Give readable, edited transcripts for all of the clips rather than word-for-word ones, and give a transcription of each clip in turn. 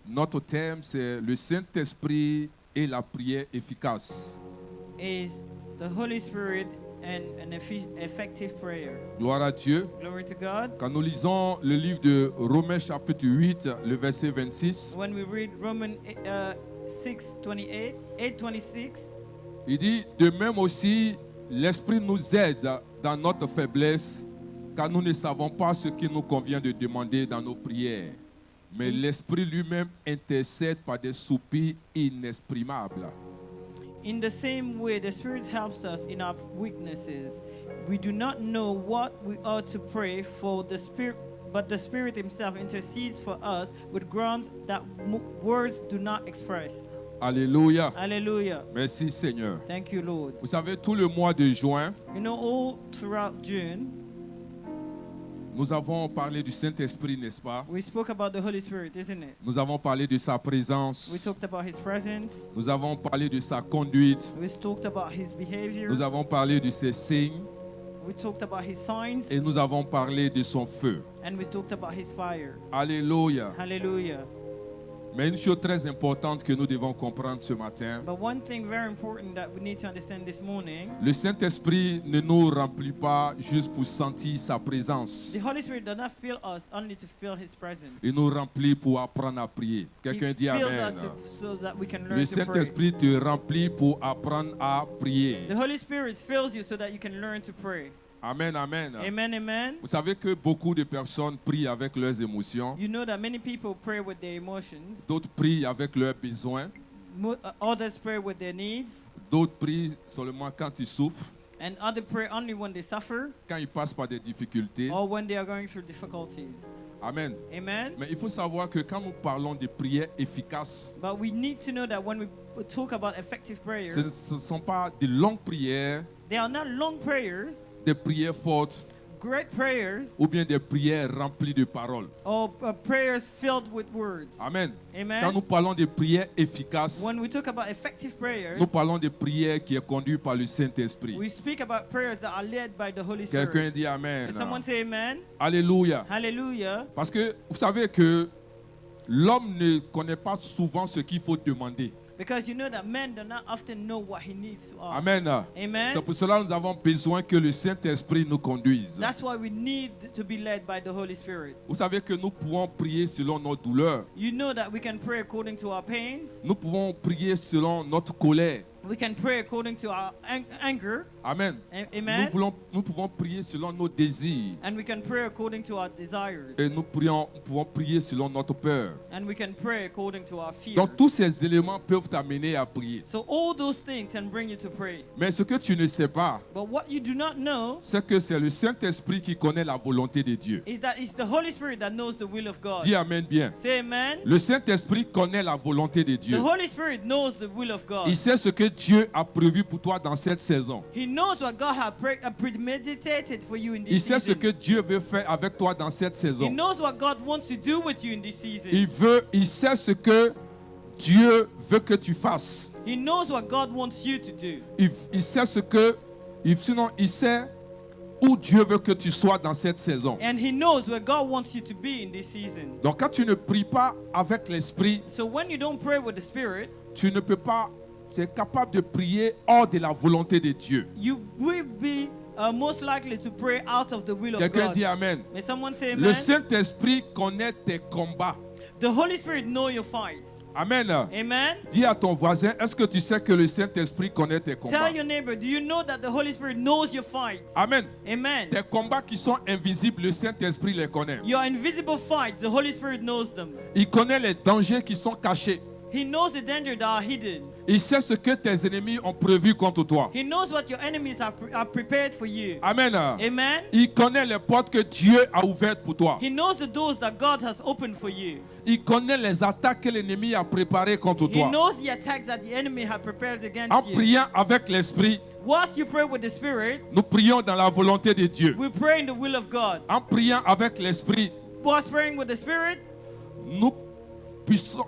Notre thème, c'est le Saint-Esprit et la prière efficace. is the Holy Spirit and an effective prayer. Gloire à Dieu. Glory to God. Quand nous lisons le livre de Romains chapitre 8, le verset 26, When we read Romans 8:26, il dit, de même aussi, l'Esprit nous aide dans notre faiblesse, car nous ne savons pas ce qu'il nous convient de demander dans nos prières. Mais l'Esprit lui-même intercède par des soupirs inexprimables. in the same way the Spirit helps us in our weaknesses. We do not know what we ought to pray for the Spirit, but the Spirit himself intercedes for us with grounds that words do not express. Alléluia. Hallelujah. Merci Seigneur. Thank you, Lord. Vous savez, tout le mois de juin, You know, all throughout June, nous avons parlé du Saint-Esprit, n'est-ce pas? we spoke about the Holy Spirit, isn't it? Nous avons parlé de sa We présence. talked about his presence. Nous avons parlé de sa conduite. We talked about his behavior. Nous avons parlé de ses signes. We talked about his signs. Et nous avons parlé de son feu. And we talked about his fire. Alléluia. Hallelujah. Mais une chose très importante que nous devons comprendre ce matin, But one thing very important that we need to understand this morning, le Saint-Esprit ne nous remplit pas juste pour sentir sa présence. the Holy Spirit does not fill us only to feel his presence. Il nous remplit pour apprendre à prier. Quelqu'un He dit fills Amen. us so that we can Le learn to pray. Saint-Esprit te remplit pour apprendre à prier. The Holy Spirit fills you so that you can learn to pray. Amen, amen. Amen, amen. Vous savez que beaucoup de personnes prient avec leurs émotions, You know that many people pray with their emotions. d'autres prient avec leurs besoins, Others pray with their needs. d'autres prient seulement quand ils souffrent, And others pray only when they suffer quand ils passent par des difficultés. or when they are going through difficulties. Amen. Amen. Mais il faut savoir que quand nous parlons de prières efficaces, But we need to know that when we talk about effective prayer, ce ne sont pas de longues prières, they are not long prayers, des prières fortes great prayers, ou bien des prières remplies de paroles. or prayers filled with words. Amen. Amen. Quand nous parlons de prières efficaces, When we talk about effective prayers, nous parlons de prières qui est conduite par le Saint-Esprit. we speak about prayers that are led by the Holy Spirit. Quelqu'un dit Amen. Can someone say amen? Alléluia. Hallelujah. Parce que vous savez que l'homme ne connaît pas souvent ce qu'il faut demander. Because you know that men do not often know what he needs to ask. Amen. Amen. C'est pour cela que nous avons besoin que le Saint-Esprit nous conduise. That's why we need to be led by the Holy Spirit. Vous savez que nous pouvons prier selon nos douleurs. You know that we can pray according to our pains. Nous pouvons prier selon notre colère. We can pray according to our anger. Amen. Amen. Nous pouvons prier selon nos désirs. And we can pray according to our desires. Et nous pouvons prier selon notre peur. And we can pray according to our fears. Donc tous ces éléments peuvent t'amener à prier. So all those things can bring you to pray. Mais ce que tu ne sais pas, But what you do not know c'est que c'est le Saint-Esprit qui connaît la volonté de Dieu. is that it's the Holy Spirit that knows the will of God. Dis Amen bien. Say amen. Le Saint-Esprit connaît la volonté de The Dieu. Holy Spirit knows the will of God. Il sait ce que Dieu a prévu pour toi dans cette saison. He knows what God has premeditated for you in Il this sait ce season. que Dieu veut faire avec toi dans cette He saison. knows what God wants to do with you in this season. Il sait ce que Dieu veut que tu fasses. He knows what God wants you to do. Il sait ce que, sinon il sait où Dieu veut que tu sois dans cette saison. And He knows where God wants you to be in this season. Donc quand tu ne pries pas avec l'esprit, So when you don't pray with the Spirit, tu ne peux pas, tu es capable de prier hors de la volonté de Dieu. you will be most likely to pray out of the will of Quelqu'un God. dit Amen. May someone say Le amen? Saint-Esprit connaît tes combats. The Holy Spirit knows your fights. Amen. Amen. Dis à ton voisin, est-ce que tu sais que le Saint-Esprit connaît tes combats? Tell your neighbor, do you know that the Holy Spirit knows your fights? Amen. Amen. Tes combats qui sont invisibles, le Saint-Esprit les connaît. Your invisible fights, the Holy Spirit knows them. Il connaît les dangers qui sont cachés. He knows the danger that are hidden. Il sait ce que tes ennemis ont prévu contre toi. He knows what your enemies are prepared for you. Amen. Amen. Il connaît les portes que Dieu a ouvertes pour toi. He knows the doors that God has opened for you. Il connaît les attaques que l'ennemi a préparées contre He toi. knows the attacks that the enemy has prepared En against you. priant avec l'Esprit, Whilst you pray with the Spirit, nous prions dans la volonté de Dieu. we pray in the will of God. En priant avec l'Esprit, Whilst praying with the Spirit,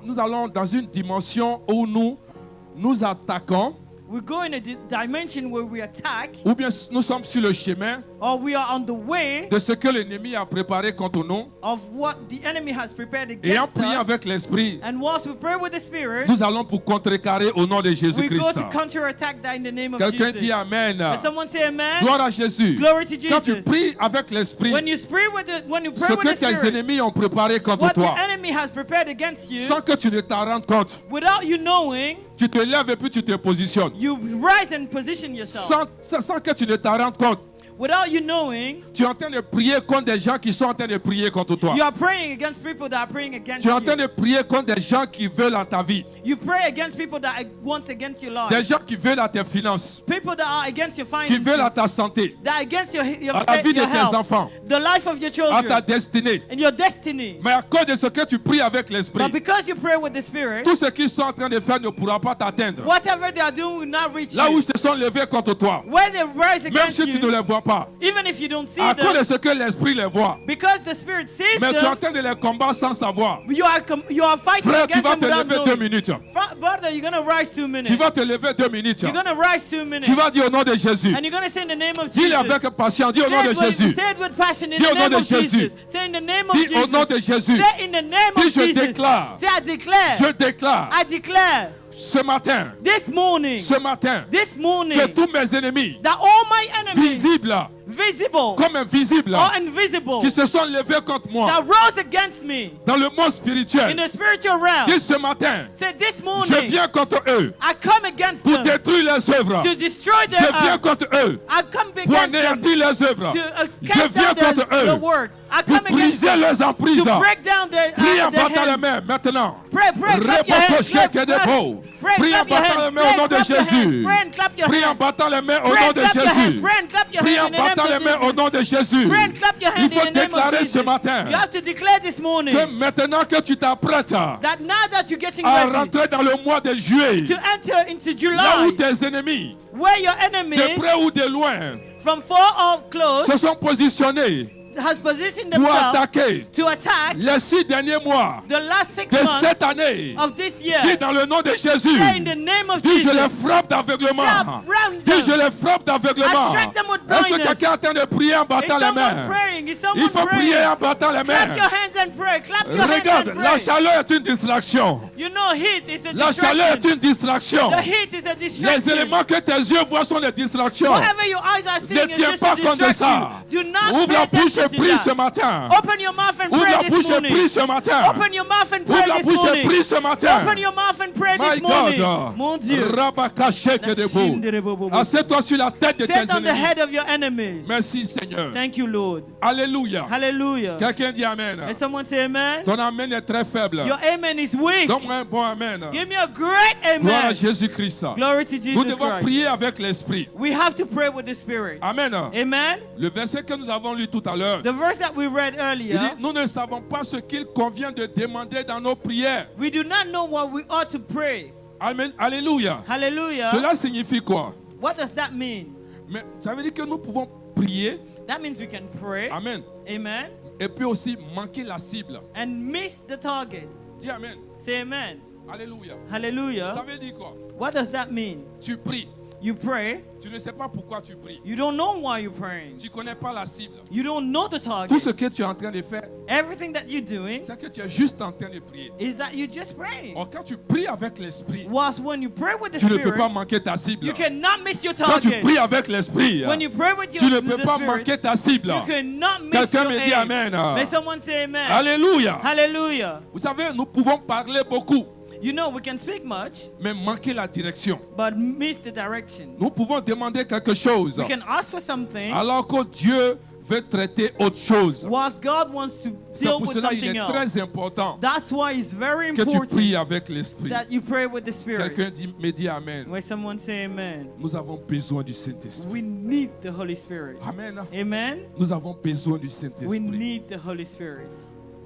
nous allons dans une dimension où nous attaquons we go in a dimension where we attack, ou bien nous sommes sur le chemin or we are on the way de ce que l'ennemi a préparé contre nous. of what the enemy has prepared Et en against priant us. avec l'Esprit, And whilst we pray with the Spirit, nous allons pour contrecarrer au nom de we go Jésus-Christ. to counterattack that in the name of Quelqu'un Jesus. dit Amen. Can someone say amen? Gloire à Jésus. Glory to Quand tu Jesus. pries avec l'Esprit, When you pray with ce que the tes Spirit, ennemis ont préparé contre what toi, the enemy has prepared against you, sans que tu ne t'en rendes compte, without you knowing, tu te lèves et puis tu te positionnes. you rise and position yourself. Sans que tu ne t'en rendes compte, Without you knowing, tu es en train de prier contre des gens qui sont en train de prier contre toi. you are praying against people that are praying against Tu es en train you. de prier contre des gens qui veulent à ta vie, You pray against people that are once against your des life. gens qui veulent à tes finances, People that are against your qui veulent à finances. ta santé, That are against your à la vie de your tes health, enfants, the life of your à children, ta destinée. and your destiny. Mais à cause de ce que tu pries avec l'Esprit, But because you pray with the Spirit, tout ce qu'ils sont en train de faire ne pourra pas t'atteindre. whatever they are doing will not reach Là où you. ils se sont levés contre toi, Where they rise même against si tu ne you, les vois pas, even if you don't see à cause de them, ce que l'Esprit les voit, because the Spirit sees mais tu es en them, train de les combattre sans savoir. you are fighting Frère, tu against vas them te without lever 2 knowing. minutes. Brother, you're gonna rise 2 minutes. Tu vas te lever 2 minutes. You're gonna rise 2 minutes. Tu vas dire au nom de Jésus. And you're gonna say in the name of Dis-le Jesus. avec patience. Dis au nom de Jésus. Say it with passion in Dis au the nom name de of Jesus. Jésus. Say in the name of Dis Jesus. au nom de Jésus. Say in the name of Dis, je Jesus. déclare. Say I declare. Je déclare I declare ce matin, this morning. This morning. que tous mes ennemis, That all my enemies, visibles visible comme invisibles, or invisible, qui se sont levés contre moi that rose against me dans le monde in spirituel, the spiritual realm, dis ce matin, say this je morning viens contre eux I come against pour them détruire leurs œuvres. to destroy Je their viens contre eux I come pour against them anéantir leurs œuvres. to Je cast viens down contre their eux works. I pour come against briser them leurs emprises. to break down their Prie en battant les hands. mains maintenant. Pray, clap your hands. Prie en battant les mains au nom de Jésus. Pray and clap your Prie en hands. battant les mains au Pray nom and de clap your hands. Jésus. Pray and clap your Prie hands en in the name battant les of mains au Jesus. nom de Jésus. Pray and clap your Il hands faut in the name of déclarer Jesus. ce matin You have to declare this morning que maintenant que tu t'apprêtes that now that you're getting à ready rentrer dans le mois de juillet, to enter into là où July, tes ennemis, where your de enemies près ou de loin, from far or close se sont positionnés has positioned pour themselves attaquer to attack les 6 derniers mois the last 6 de months cette année. of this Dis year. dans le nom de Jésus. Say in the name of Dis, je les Jesus. frappe d'aveuglement. Slap, ram Dis, je them. les frappe d'aveuglement. I strike them with Est-ce que blindness. quelqu'un est en train de prier en Is battant les someone mains? praying? Is Il someone faut praying? prier en battant les Clap your mains. hands and pray. Clap your hands Regarde, and la pray. chaleur est une distraction. You know heat is a La chaleur est distraction. une distraction. The heat is a Les distraction. éléments que tes yeux voient sont des distractions. Whatever your eyes are Ne seeing is tiens just pas a compte de distraction. ça. Do not Ouvre pay la bouche et attention to prie ce that. matin. Open your mouth and Ouvre pray la this bouche et morning. prie ce matin. Open your mouth and Ouvre pray la this bouche et morning. prie ce matin. Open your mouth and pray My this morning. God. Mon Dieu. Rabakasheke debout. Assieds-toi sur la tête de tes Sit on the ennemis. head of your enemies. Merci Seigneur. Thank you, Lord. Alléluia. Hallelujah. Quelqu'un dit Amen. And someone say amen. Ton amen est très faible. Your amen is weak. Donne-moi un bon amen. Give me a great Gloire à amen. Jésus-Christ. Glory to Nous Jesus devons Christ. prier avec l'Esprit. We have to pray with the Spirit. Amen. Amen. Le verset que nous avons lu tout à l'heure, The verse that we read il earlier, dit, nous ne savons pas ce qu'il convient de demander dans nos prières. we do not know what we ought to pray. Amen. Alléluia. Hallelujah. Cela signifie quoi? What does that mean? Mais ça veut dire que nous pouvons prier. That means we can pray. Amen. Amen. Et puis aussi manquer la cible. And miss the target. Dis Amen. Say amen. Alléluia. Ça Hallelujah. veut dire quoi? What does that mean? Tu pries. You pray. Tu ne sais pas pourquoi tu pries. You don't know why you're praying. Tu ne connais pas la cible. You don't know the Tout target. ce que tu es en train de faire, Everything that you're doing c'est que tu es juste en train de prier. is that you're just praying. Or, quand tu pries avec l'Esprit, Whilst when you pray with the tu ne peux pas Spirit, manquer ta cible. you cannot miss your Quand tu target. pries avec l'Esprit, When you pray with tu ne your peux the pas Spirit, manquer ta cible. you cannot miss Quelqu'un your me dit aim. Amen. May someone say amen. Alléluia. Hallelujah. Vous savez, nous pouvons parler beaucoup, You know, we can speak much, mais manquer la direction. but miss the direction. Nous pouvons demander quelque chose, We can ask for something, alors que Dieu veut traiter autre chose. whilst God wants to C'est deal pour with cela qu'il something est else. très important That's why it's very que tu important pries avec l'Esprit. that you pray with the Spirit. Quelqu'un me dit Amen. Where someone say amen. Nous avons besoin du Saint-Esprit. We need the Holy Spirit. Amen. Amen. Nous avons besoin du We Saint-Esprit. need the Holy Spirit.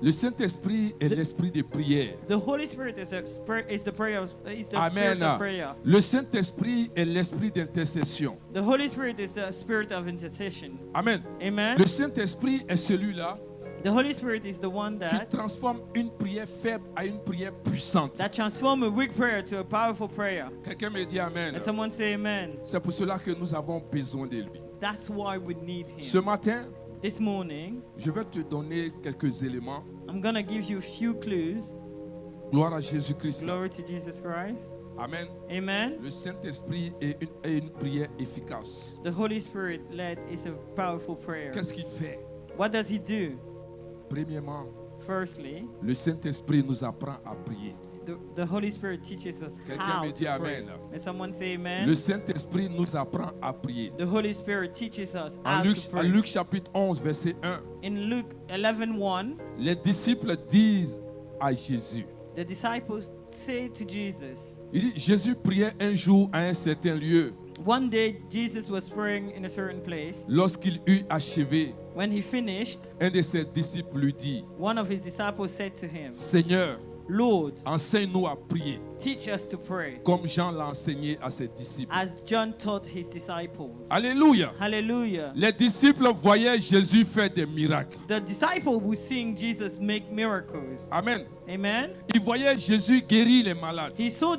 Le Saint-Esprit est l'esprit de prière. The Holy Spirit is the prayer of, is the Amen. spirit of prayer. Le Saint-Esprit est l'esprit d'intercession. The Holy Spirit is the spirit of intercession. Amen. Amen. Le Saint-Esprit est celui-là The Holy Spirit is the one qui that transforme une prière faible à une prière puissante. transforms a weak prayer to a powerful prayer. Quelqu'un me dit Amen. And someone say amen. C'est pour cela que nous avons besoin de lui. That's why we need Ce him. matin, This morning, je vais te donner quelques éléments. I'm going to give you a few clues. Gloire à Jésus-Christ. Glory to Jesus Christ. Amen. Amen. Le Saint-Esprit est une prière efficace. The Holy Spirit led is a powerful prayer. Qu'est-ce qu'il fait? What does he do? Premièrement, Firstly, le Saint-Esprit nous apprend à prier. the Holy Spirit teaches us Quelqu'un how me to dit pray. amen. And someone say amen. Le Saint-Esprit nous apprend à prier. The Holy Spirit teaches us En how Luc, to en pray. Luc chapitre 11, verset 1, In Luke 11:1, les disciples disent à Jésus, the disciples say to Jesus, il dit, Jésus priait un jour à un certain lieu. one day Jesus was praying in a certain place. Lorsqu'il eut achevé, When he finished, un de ses disciples lui dit, one of his disciples said to him, Seigneur, Lord, enseigne-nous à prier, teach us to pray, comme Jean l'a enseigné à ses disciples. as John taught his disciples. Alléluia. Hallelujah. Les disciples voyaient Jésus faire des miracles. The disciple was seeing Jesus make miracles. Amen. Amen. Ils voyaient Jésus guérir les malades. They saw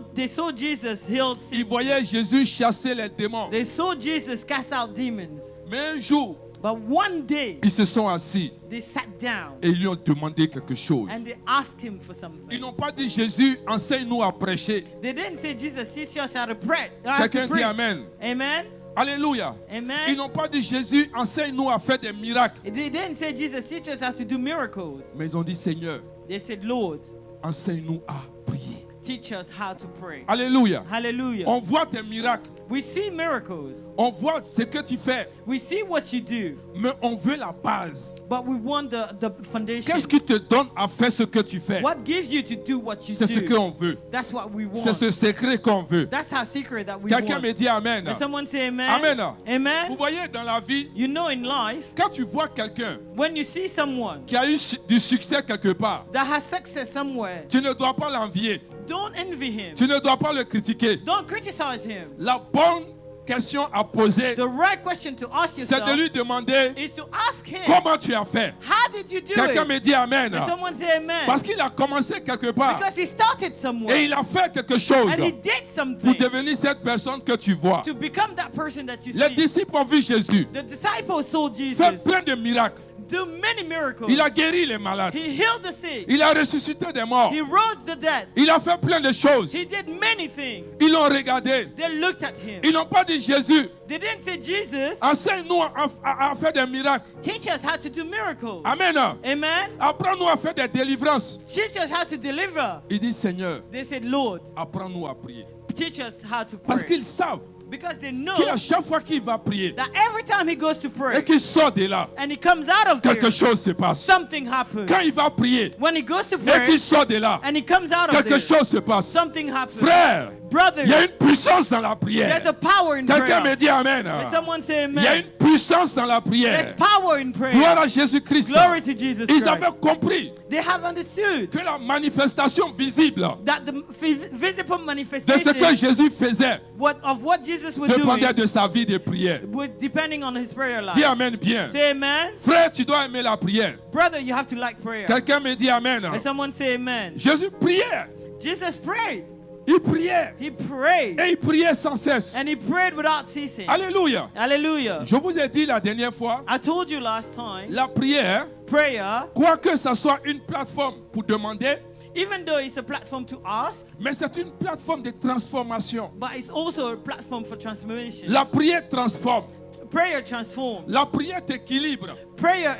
Jesus heal Ils sick. voyaient Jésus chasser les démons. They saw Jesus cast out demons. Mais un jour, But one day, ils se sont assis they sat down et ils lui ont demandé quelque chose. and they asked him for Ils something. n'ont pas dit Jésus, enseigne-nous à prêcher. They didn't say, Jesus, teach us how to pray. How Quelqu'un to dit preach. Amen. Amen. Alléluia. Ils Amen. n'ont pas dit Jésus, enseigne-nous à faire des miracles. They didn't say, Jesus, teach us how to do miracles. Mais ils ont dit Seigneur, They said, Lord, enseigne-nous à prier. teach us how to pray. Alléluia. Hallelujah. On voit tes miracles. We see miracles. On voit ce que tu fais. We see what you do. Mais on veut la base. But we want the foundation. Qu'est-ce qui te donne à faire ce que tu fais? What gives you to do what you C'est ce do? qu'on veut. That's what we C'est want. ce secret qu'on veut. That's our secret that we Quelqu'un want. me dit Amen. Can someone say amen? Amen. Vous Amen. voyez, dans la vie, You know, in life, quand tu vois quelqu'un when you see someone qui a eu du succès quelque part, that has success somewhere, tu ne dois pas l'envier. don't envy him. Tu ne dois pas le critiquer. Don't criticize him. La bonne question à poser, The right question to ask c'est de yourself lui demander is to ask him, comment tu as fait. how did you do Quelqu'un it? me dit Amen. Can someone say amen? Parce qu'il a commencé quelque part Because he started et somewhere il a fait quelque chose and he did pour something devenir cette personne que tu vois. to become that person that you Les see. disciples ont vu Jésus The disciples saw Jesus faire plein de miracles. do many miracles. Il a guéri les malades. He healed the sick. Il a ressuscité des morts. He rose the dead. Il a fait plein de choses. He did many things. Ils l'ont regardé. They looked at him. Ils n'ont pas dit Jésus, They didn't say, Jesus, enseigne-nous à faire des miracles. teach us how to do miracles. Amen. Amen. Apprends-nous à faire des délivrances. Teach us how to deliver. Il dit Seigneur, They said, Lord, apprends-nous à prier. teach us how to Parce pray. qu'ils savent Because they know qu'à chaque fois qu'il va prier that every time he goes to et pray qu'il sort de là, and he comes out of there, quelque chose se passe. something happens. Quand il va prier When he goes to et pray qu'il sort de là, and he comes out of quelque there, chose se passe. something happens. Frère, Brothers, il y a une puissance dans la prière. there's a power in Quelqu'un prayer. me dit Amen. Can someone say Il y a amen? une puissance dans la There's prière. power in prayer. Gloire à Jésus-Christ. Glory to Jesus Ils Christ. avaient compris They have understood que la manifestation visible that the visible de ce que manifestation Jésus faisait of what Jesus was dépendait doing de sa vie de prière. was depending on his prayer Dis life. Amen bien. Say amen. Frère, tu dois aimer la prière. Brother, you have to like prayer. Quelqu'un me dit Amen. Can someone say amen? Jésus priait. Jesus prayed. Il priait. He prayed. Et il priait sans cesse. And he prayed without ceasing. Alléluia. Hallelujah. Je vous ai dit la dernière fois, I told you last time, la prière, prayer, quoique ça soit une plateforme pour demander, even though it's a platform to ask, mais c'est une plateforme de transformation. but it's also a platform for transformation. La prière transforme. Prayer transforms. La prière t'équilibre. Prayer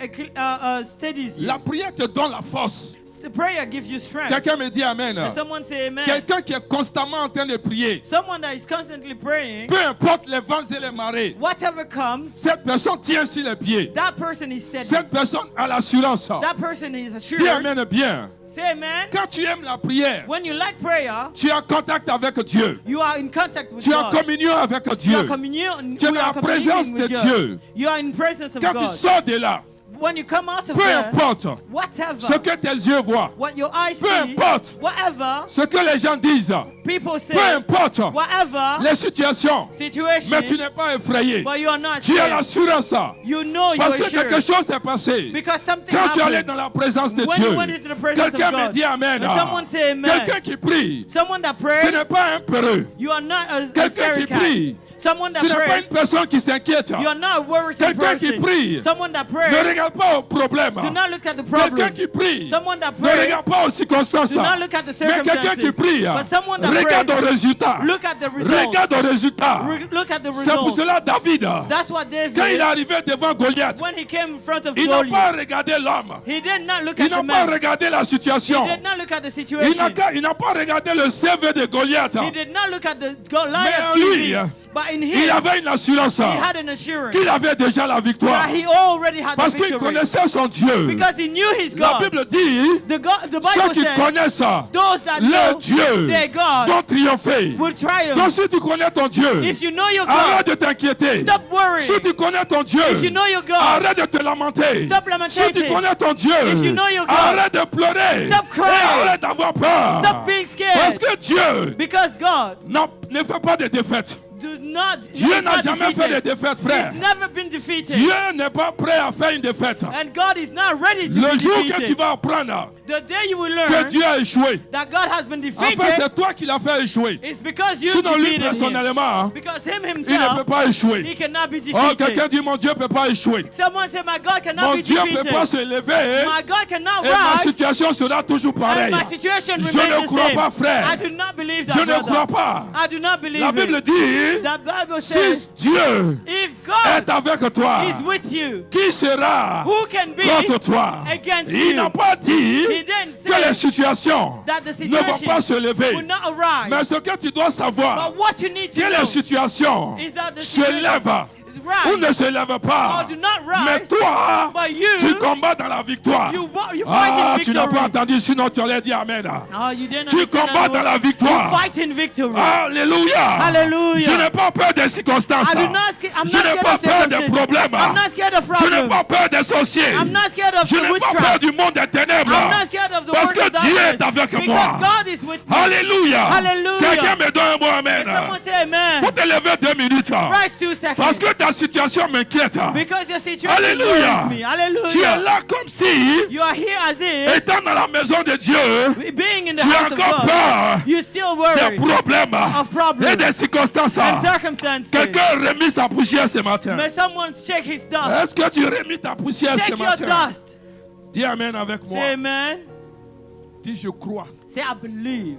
steadies you. La prière te donne la force. The prayer gives you strength. Quelqu'un me dit Amen. Can someone say amen? Quelqu'un qui est constamment en train de prier, Someone that is constantly praying, peu importe les vents et les marées, whatever comes, cette personne tient sur les pieds. that person is steady. Cette personne a l'assurance. That person is Dis assured. Amen bien. Say amen. Quand tu aimes la prière, When you like prayer, tu es en contact avec Dieu. you are in contact with Tu es en God. communion avec You Dieu. are communion. Tu es we dans are la présence communicating de with Dieu. God. You are in presence of Quand tu God. sors de là, when you come out of Peu there, importe ce whatever, que tes yeux voient, what your eyes peu see, importe whatever ce que les gens disent, people peu say, importe whatever les situations, situation, mais tu n'es pas effrayé. but you are not Tu as scared. l'assurance You know you parce are que quelque sure. chose s'est passé. Because something Quand tu allais happened. dans la présence de When you Dieu, went into the presence of quelqu'un me God, dit Amen. when someone say amen, Quelqu'un qui prie, someone that ce prays, n'est pas un peureux. you are not a Quelqu'un scary qui cat. prie, Someone that ce n'est pas prays, une personne qui s'inquiète. you are not a worrisome Quelqu'un qui person. prie, Someone that ne prays, regarde pas au problème. do not look at the Quelqu'un problem. qui prie, Someone that ne prays, regarde pas aux circonstances. do not look at the Mais quelqu'un qui circumstances. prie, But someone that regarde prays, au résultat. look at the results. Regarde au résultat. Look at the C'est pour results. cela David, That's what David, quand il est arrivé devant Goliath, when he came in front of il n'a pas Goliath, regardé l'homme. he did not look Il at n'a the pas man. regardé la situation. He did not look at the Il situation. n'a pas regardé le CV de Goliath. He did not look at the Mais Goliath en lui, CV. But in il him, avait une assurance he had an assurance qu'il avait déjà la victoire. that he already had Parce the qu'il victory. connaissait son Dieu. Because he knew his La God. Bible dit, The ceux Bible qui says connaissent those that leur know Dieu their God vont triompher. will triumph. Donc si tu connais ton Dieu, If you know your arrête God, de t'inquiéter. stop worrying. Si tu connais ton Dieu, If you know your God, arrête de te lamenter. stop Si lamenting. tu connais ton Dieu, If you know your God, arrête de pleurer. stop crying. Et arrête d'avoir peur. Stop being Parce scared. que Dieu Because God ne fait pas de défaites. does not, Dieu he's n'a not jamais fait de defeated. défaites, frère. He's never been defeated. Dieu n'est pas prêt à faire une défaite. And God is not ready to Le be jour que defeated. tu vas apprendre The day you will que learn Dieu a échoué, that God has been en fait, defeated, c'est toi qui l'as fait échouer. it's because you Sinon, lui, defeated him. personnellement, Because him il ne peut himself, pas échouer. he cannot be Oh, quelqu'un defeated. dit, mon Dieu ne peut pas échouer. Someone say, my God cannot Mon be Dieu ne peut pas defeated. se lever My God cannot et ma rise. situation sera toujours And pareille. my situation Je remains ne the crois same. pas, frère. I do not believe that, Je ne brother. crois pas. I do not believe La Bible it. dit, The Bible says, si Dieu if est God avec toi, is with you, qui sera who can be contre toi? against Il n'a you? pas dit He didn't que les say situations that the ne vont pas se situation lever. will not arise. Mais ce que tu dois savoir, But what you need to que know les situations is that the se situation lèvent is ou rise ne se lèvent pas. or do not Mais rise. toi, But you, tu combats dans la victoire. you fight Ah, in tu n'as victory. pas entendu, sinon tu aurais dit Amen. Oh, you didn't Tu understand combats that dans la word. victoire. You fight in victory. Alléluia. Hallelujah. Je n'ai pas peur des circonstances. I'm Je not n'ai scared pas of peur des circumstances. problèmes. I'm not scared of Je n'ai problems. pas peur des sorciers. I'm not scared of Je the n'ai pas peur witchcraft. du monde des ténèbres. I'm not scared of the Parce word que of Dieu est darkness. avec Because moi. God is with me. Alléluia. Hallelujah. Quelqu'un me donne un mot Amen. Someone say amen. Faut te lever 2 minutes. Rise 2 seconds. Parce que ta situation m'inquiète. Because your situation Alléluia. worries me. Tu es Hallelujah. là comme si, You are here as if, étant dans la maison de Dieu, being in the tu as house of encore God, peur you still des worry problèmes of problems et des circonstances. and circumstances. Quelqu'un a remis sa poussière ce matin. May someone shake his dust. Est-ce que tu remis ta poussière ce Shake your matin? dust. Dis Amen avec moi. Say amen. Dis je crois Say I believe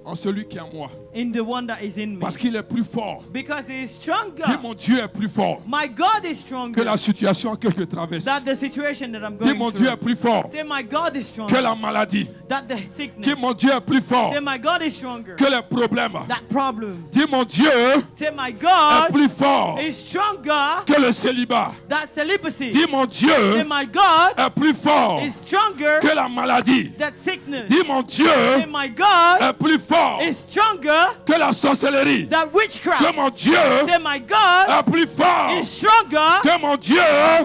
en celui qui est en moi. in the one that is in me. Parce qu'il est plus fort. Because he is Dis stronger. mon Dieu est plus fort My God is que stronger la situation que je traverse. than the situation that I'm Dis going mon Dieu est through. plus fort Say my God is que stronger la maladie. than the Dis sickness. mon Dieu est plus fort Say my God is stronger que les problèmes. than problems. Dis mon Dieu Say my est God plus fort is stronger que le célibat. than celibacy. Dis mon Say Dieu my God est plus fort is stronger que la maladie. than sickness. Dis mon Dieu Say my God est plus fort is stronger que la sorcellerie. than Que witchcraft. mon Dieu Say my God est plus fort. is stronger. Que mon Dieu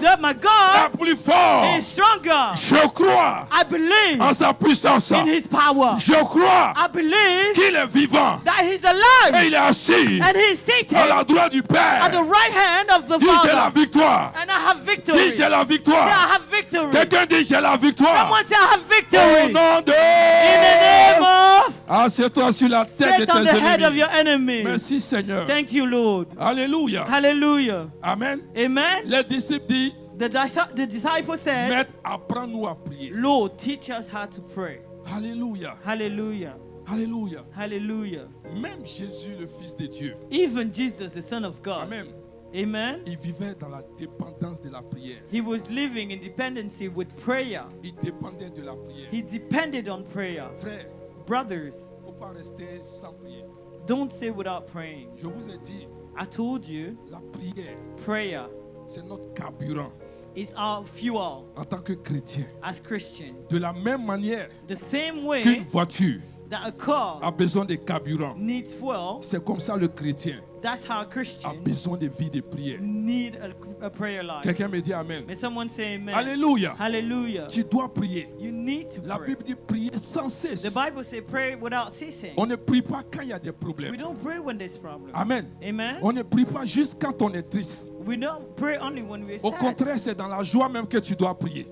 That my God est plus fort. is stronger. Je crois I believe en sa puissance. in His power. Je crois I believe qu'il est vivant that He's et alive il est assis and He's seated à la droite du at Père. the right hand of the Dis j'ai la Father. victoire. And I have victory. Dis j'ai la Say I victoire. have victory. Quelqu'un dit j'ai la victoire. Someone say I have Au victory. nom de... In the name of Assieds-toi sur la tête de sit on the tes head of ennemis. your enemy. Merci Seigneur. Thank you, Lord. Alléluia. Hallelujah. Amen. Amen. Les disciples disent, The disciple said, Maître, apprends-nous à prier. Lord, teach us how to pray. Alléluia. Hallelujah. Alléluia. Hallelujah. Même Jésus, le Fils de Dieu. Even Jesus, the Son of God. Amen. Amen. Il vivait dans la dépendance de la prière. He was living in dependency with prayer. Il dépendait de la prière. He depended on prayer. Frère, Brothers, il ne faut pas rester sans prière. don't say without praying. Je vous ai dit, I told you, la prière, prayer c'est notre carburant is our fuel en tant que chrétien. as Christians. De la même manière The same qu'une way voiture that a car a besoin de carburant. needs fuel, C'est comme ça le chrétien that's how a a Christian besoin de vie de prière. need a prayer life. Quelqu'un me dit Amen. May someone say amen. Alléluia. Hallelujah. Tu dois prier. You need to La pray. Bible dit prier sans cesse. The Bible says pray without ceasing. On ne prie pas quand il y a des We problèmes. don't pray when there's problems. Amen. Amen. On ne prie pas juste quand on est triste. We don't pray only when we're Au sad. contraire, c'est dans la joie même que tu dois prier.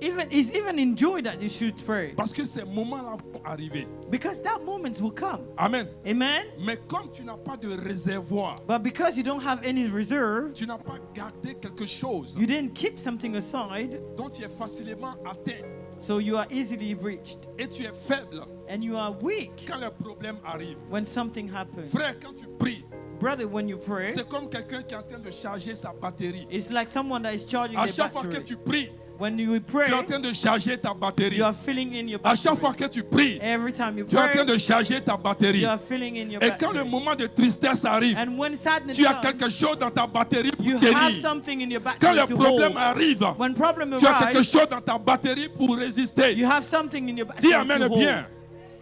It's even in joy that you should pray. Parce que ces moments-là vont arriver. Because that moment will come. Amen. Amen. Mais comme tu n'as pas de réservoir, But because you don't have any reserve, tu n'as pas gardé quelque chose you didn't keep something aside, dont tu es facilement atteint so you are easily reached. et tu es faible And you are weak quand le problème arrive. when something happens. Frère, quand tu pries, Brother, when you pray, c'est comme quelqu'un qui est en train de charger sa batterie. it's like someone that is charging À their chaque fois que battery. tu pries, When you pray, tu es en train de charger ta batterie. you are filling in your À chaque fois battery. que tu pries, Every time you tu es en train pray, de charger ta batterie. you are filling in your Et quand le battery. moment de tristesse arrive, And when sadness tu as comes, quelque chose dans ta batterie pour you have tenir. something in your Quand battery le to problème hold. arrive, When problem tu as quelque arrives, chose dans ta batterie pour résister. you have something in your battery Dis to Amen hold. bien.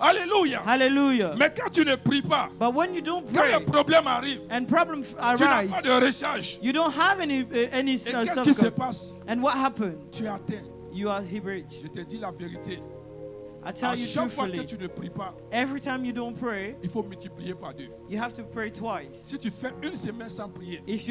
Alléluia. Hallelujah. Mais quand tu ne pries pas, But when you don't quand pray le problème arrive, and problems tu n'as arise, pas de recharge. you don't have any Et qu'est-ce qui se stuff. passe? And what happened? Tu es atteint. You are rich. Je te dis la vérité. I À tell you chaque fois que truthfully, tu ne pries pas, every time you don't pray, il faut multiplier par deux. you have to pray twice. Si tu fais une semaine sans prier, If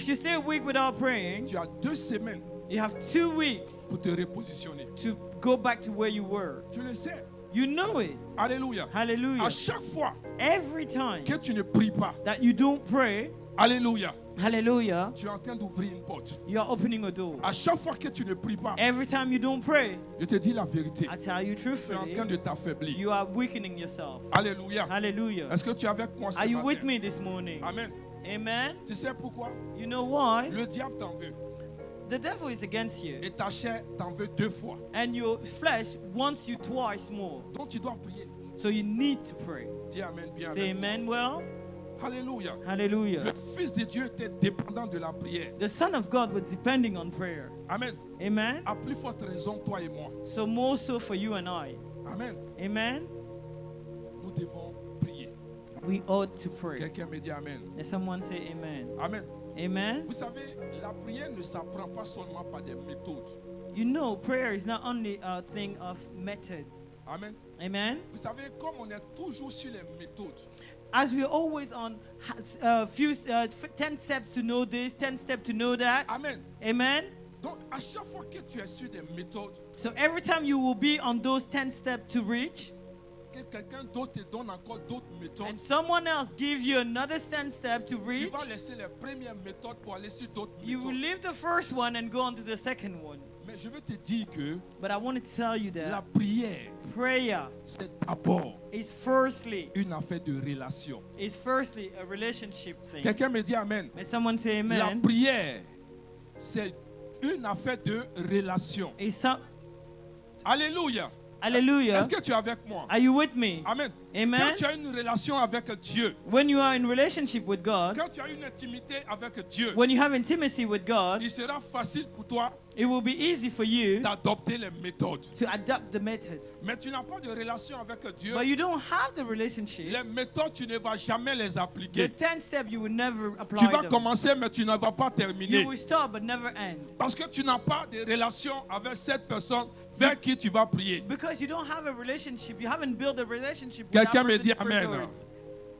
you stay a week without praying, tu as 2 semaines you have 2 weeks pour te repositionner. to go back to where you were. Tu le sais. You know it. Alléluia. Hallelujah. À chaque fois Every time que tu ne pries pas, that you don't pray, alléluia, hallelujah, tu es en train d'ouvrir une porte. you are opening a door. À chaque fois que tu ne pries pas, Every time you don't pray, je te dis la vérité, I tell you tu es en truthfully, train de t'affaiblir. you are weakening yourself. Alléluia. Hallelujah. Est-ce que tu es avec moi ce Are you matin? with me this morning? Amen. Amen. Tu sais pourquoi? You know why? Le diable t'en veut. The devil is against you, Et ta chair t'en veut 2 fois. and your flesh wants you twice more. Donc tu dois prier. So you need to pray. Dis Amen bien. Say avec moi. amen. Well, Alléluia. Le hallelujah. Fils de Dieu était dépendant de la prière. The Son of God was depending on prayer. Amen. Amen. À plus forte raison, toi et moi. So more so for you and I. Amen. Amen. Nous devons prier. We ought to pray. Quelqu'un me dit Amen. And someone say amen. Amen. Amen. Vous savez, la prière ne s'apprend pas seulement par des méthodes. You know, prayer is not only a thing of method. Amen. Amen. Vous savez, comme on est toujours sur les méthodes, As we're always on 10 steps to know this, 10 steps to know that. Amen. Amen. Donc, à chaque fois que tu es sur des méthodes, So every time you will be on those 10 steps to reach, que quelqu'un d'autre te donne encore d'autres méthodes, and someone else give you another 10 step to tu reach, vas laisser les premières méthodes pour aller sur d'autres you will méthodes. leave the first one and go on to the second one. Mais je veux te dire que But I want to tell you la that prière, prayer c'est d'abord is firstly une affaire de relation. a relationship thing. Quelqu'un me dit Amen. May someone say La amen? prière, c'est une affaire de relation. Alléluia. Hallelujah. Est-ce que tu es avec moi? Are you with me? Amen. Amen. Quand tu as une relation avec Dieu, When you are in relationship with God, quand tu as une intimité avec Dieu, when you have intimacy with God, il sera facile pour toi it will be easy for you d'adopter les méthodes. to adapt the method. Mais tu n'as pas de relation avec Dieu. But you don't have the relationship. Les méthodes, tu ne vas jamais les The appliquer. 10 steps you will never apply Tu vas them. commencer, mais tu ne vas pas You terminer. will start but never end. Parce que tu n'as pas de relation avec cette personne vers qui tu vas prier. Because you don't have a relationship. You haven't built a relationship with Quelqu'un that me person dit you pray Amen. with.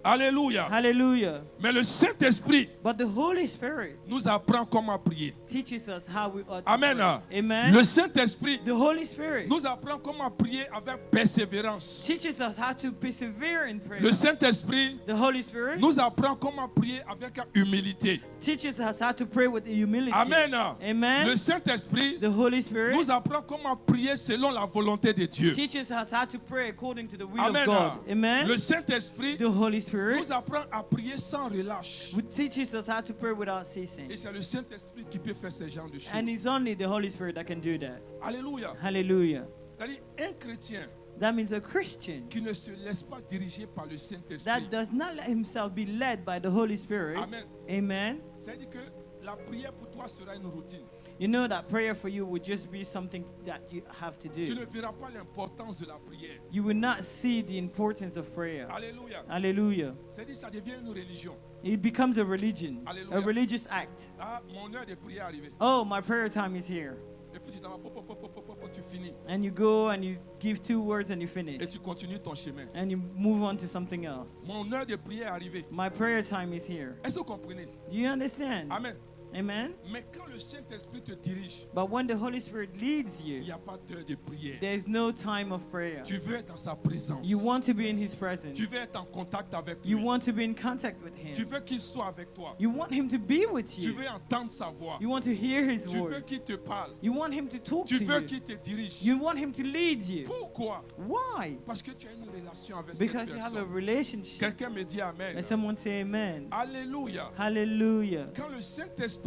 Alléluia. Hallelujah. Mais le Saint-Esprit But the Holy Spirit nous apprend comment prier. teaches us how we ought to Amen. pray. Amen. Le Saint-Esprit The Holy Spirit nous apprend comment prier avec persévérance. teaches us how to persevere in prayer. Le Saint-Esprit The Holy Spirit nous apprend comment prier avec humilité. teaches us how to pray with humility. Amen. Amen. Le Saint-Esprit The Holy Spirit nous apprend comment prier selon la volonté de Dieu. teaches us how to pray according to the will Amen. of God. Amen. Le Saint-Esprit The Holy Spirit nous apprend à prier sans relâche. teaches us how to pray without ceasing. Et c'est le Saint-Esprit qui peut faire ce genre de choses. And it's only the Holy Spirit that can do that. Alléluia. Hallelujah. C'est-à-dire, un chrétien That means a Christian qui ne se laisse pas diriger par le Saint-Esprit. that does not let himself be led by the Holy Spirit. Amen. Amen. C'est-à-dire que la prière pour toi sera une routine. you know that prayer for you would just be something that you have to Tu do. ne verras pas l'importance de la prière. You will not see the importance of prayer. Alléluia. Hallelujah. C'est-à-dire ça devient une religion. It becomes a religion, a Hallelujah. religious act. Ah, mon heure de prière est arrivée. Oh, my prayer time is here. Et puis tu t'en vas, pop, pop, pop, pop, pop, tu finis. And you go and you give 2 words and you finish. Et tu continues ton chemin. And you move on to something else. Mon heure de prière est arrivée. My prayer time is here. Est-ce que vous comprenez? Do you understand? Amen. Amen? Mais quand le Saint-Esprit te dirige, But when the Holy Spirit leads il you, n'y a pas d'heure de prière. there is no time of prayer. Tu veux être dans sa présence. You want to be in His presence. Tu veux être en contact avec lui. You want to be in contact with Tu Him. veux qu'il soit avec toi. You want Him to be with Tu you. veux entendre sa voix. You want to hear His Tu veux voice. qu'il te parle. You want Him to talk Tu to veux you. qu'il te dirige. You want Him to lead you. Pourquoi? Why? Parce que tu as une relation avec cette Because you have a personne. relationship. Quelqu'un me dit Amen. Let someone say amen. Alléluia. Hallelujah. Quand le Saint-Esprit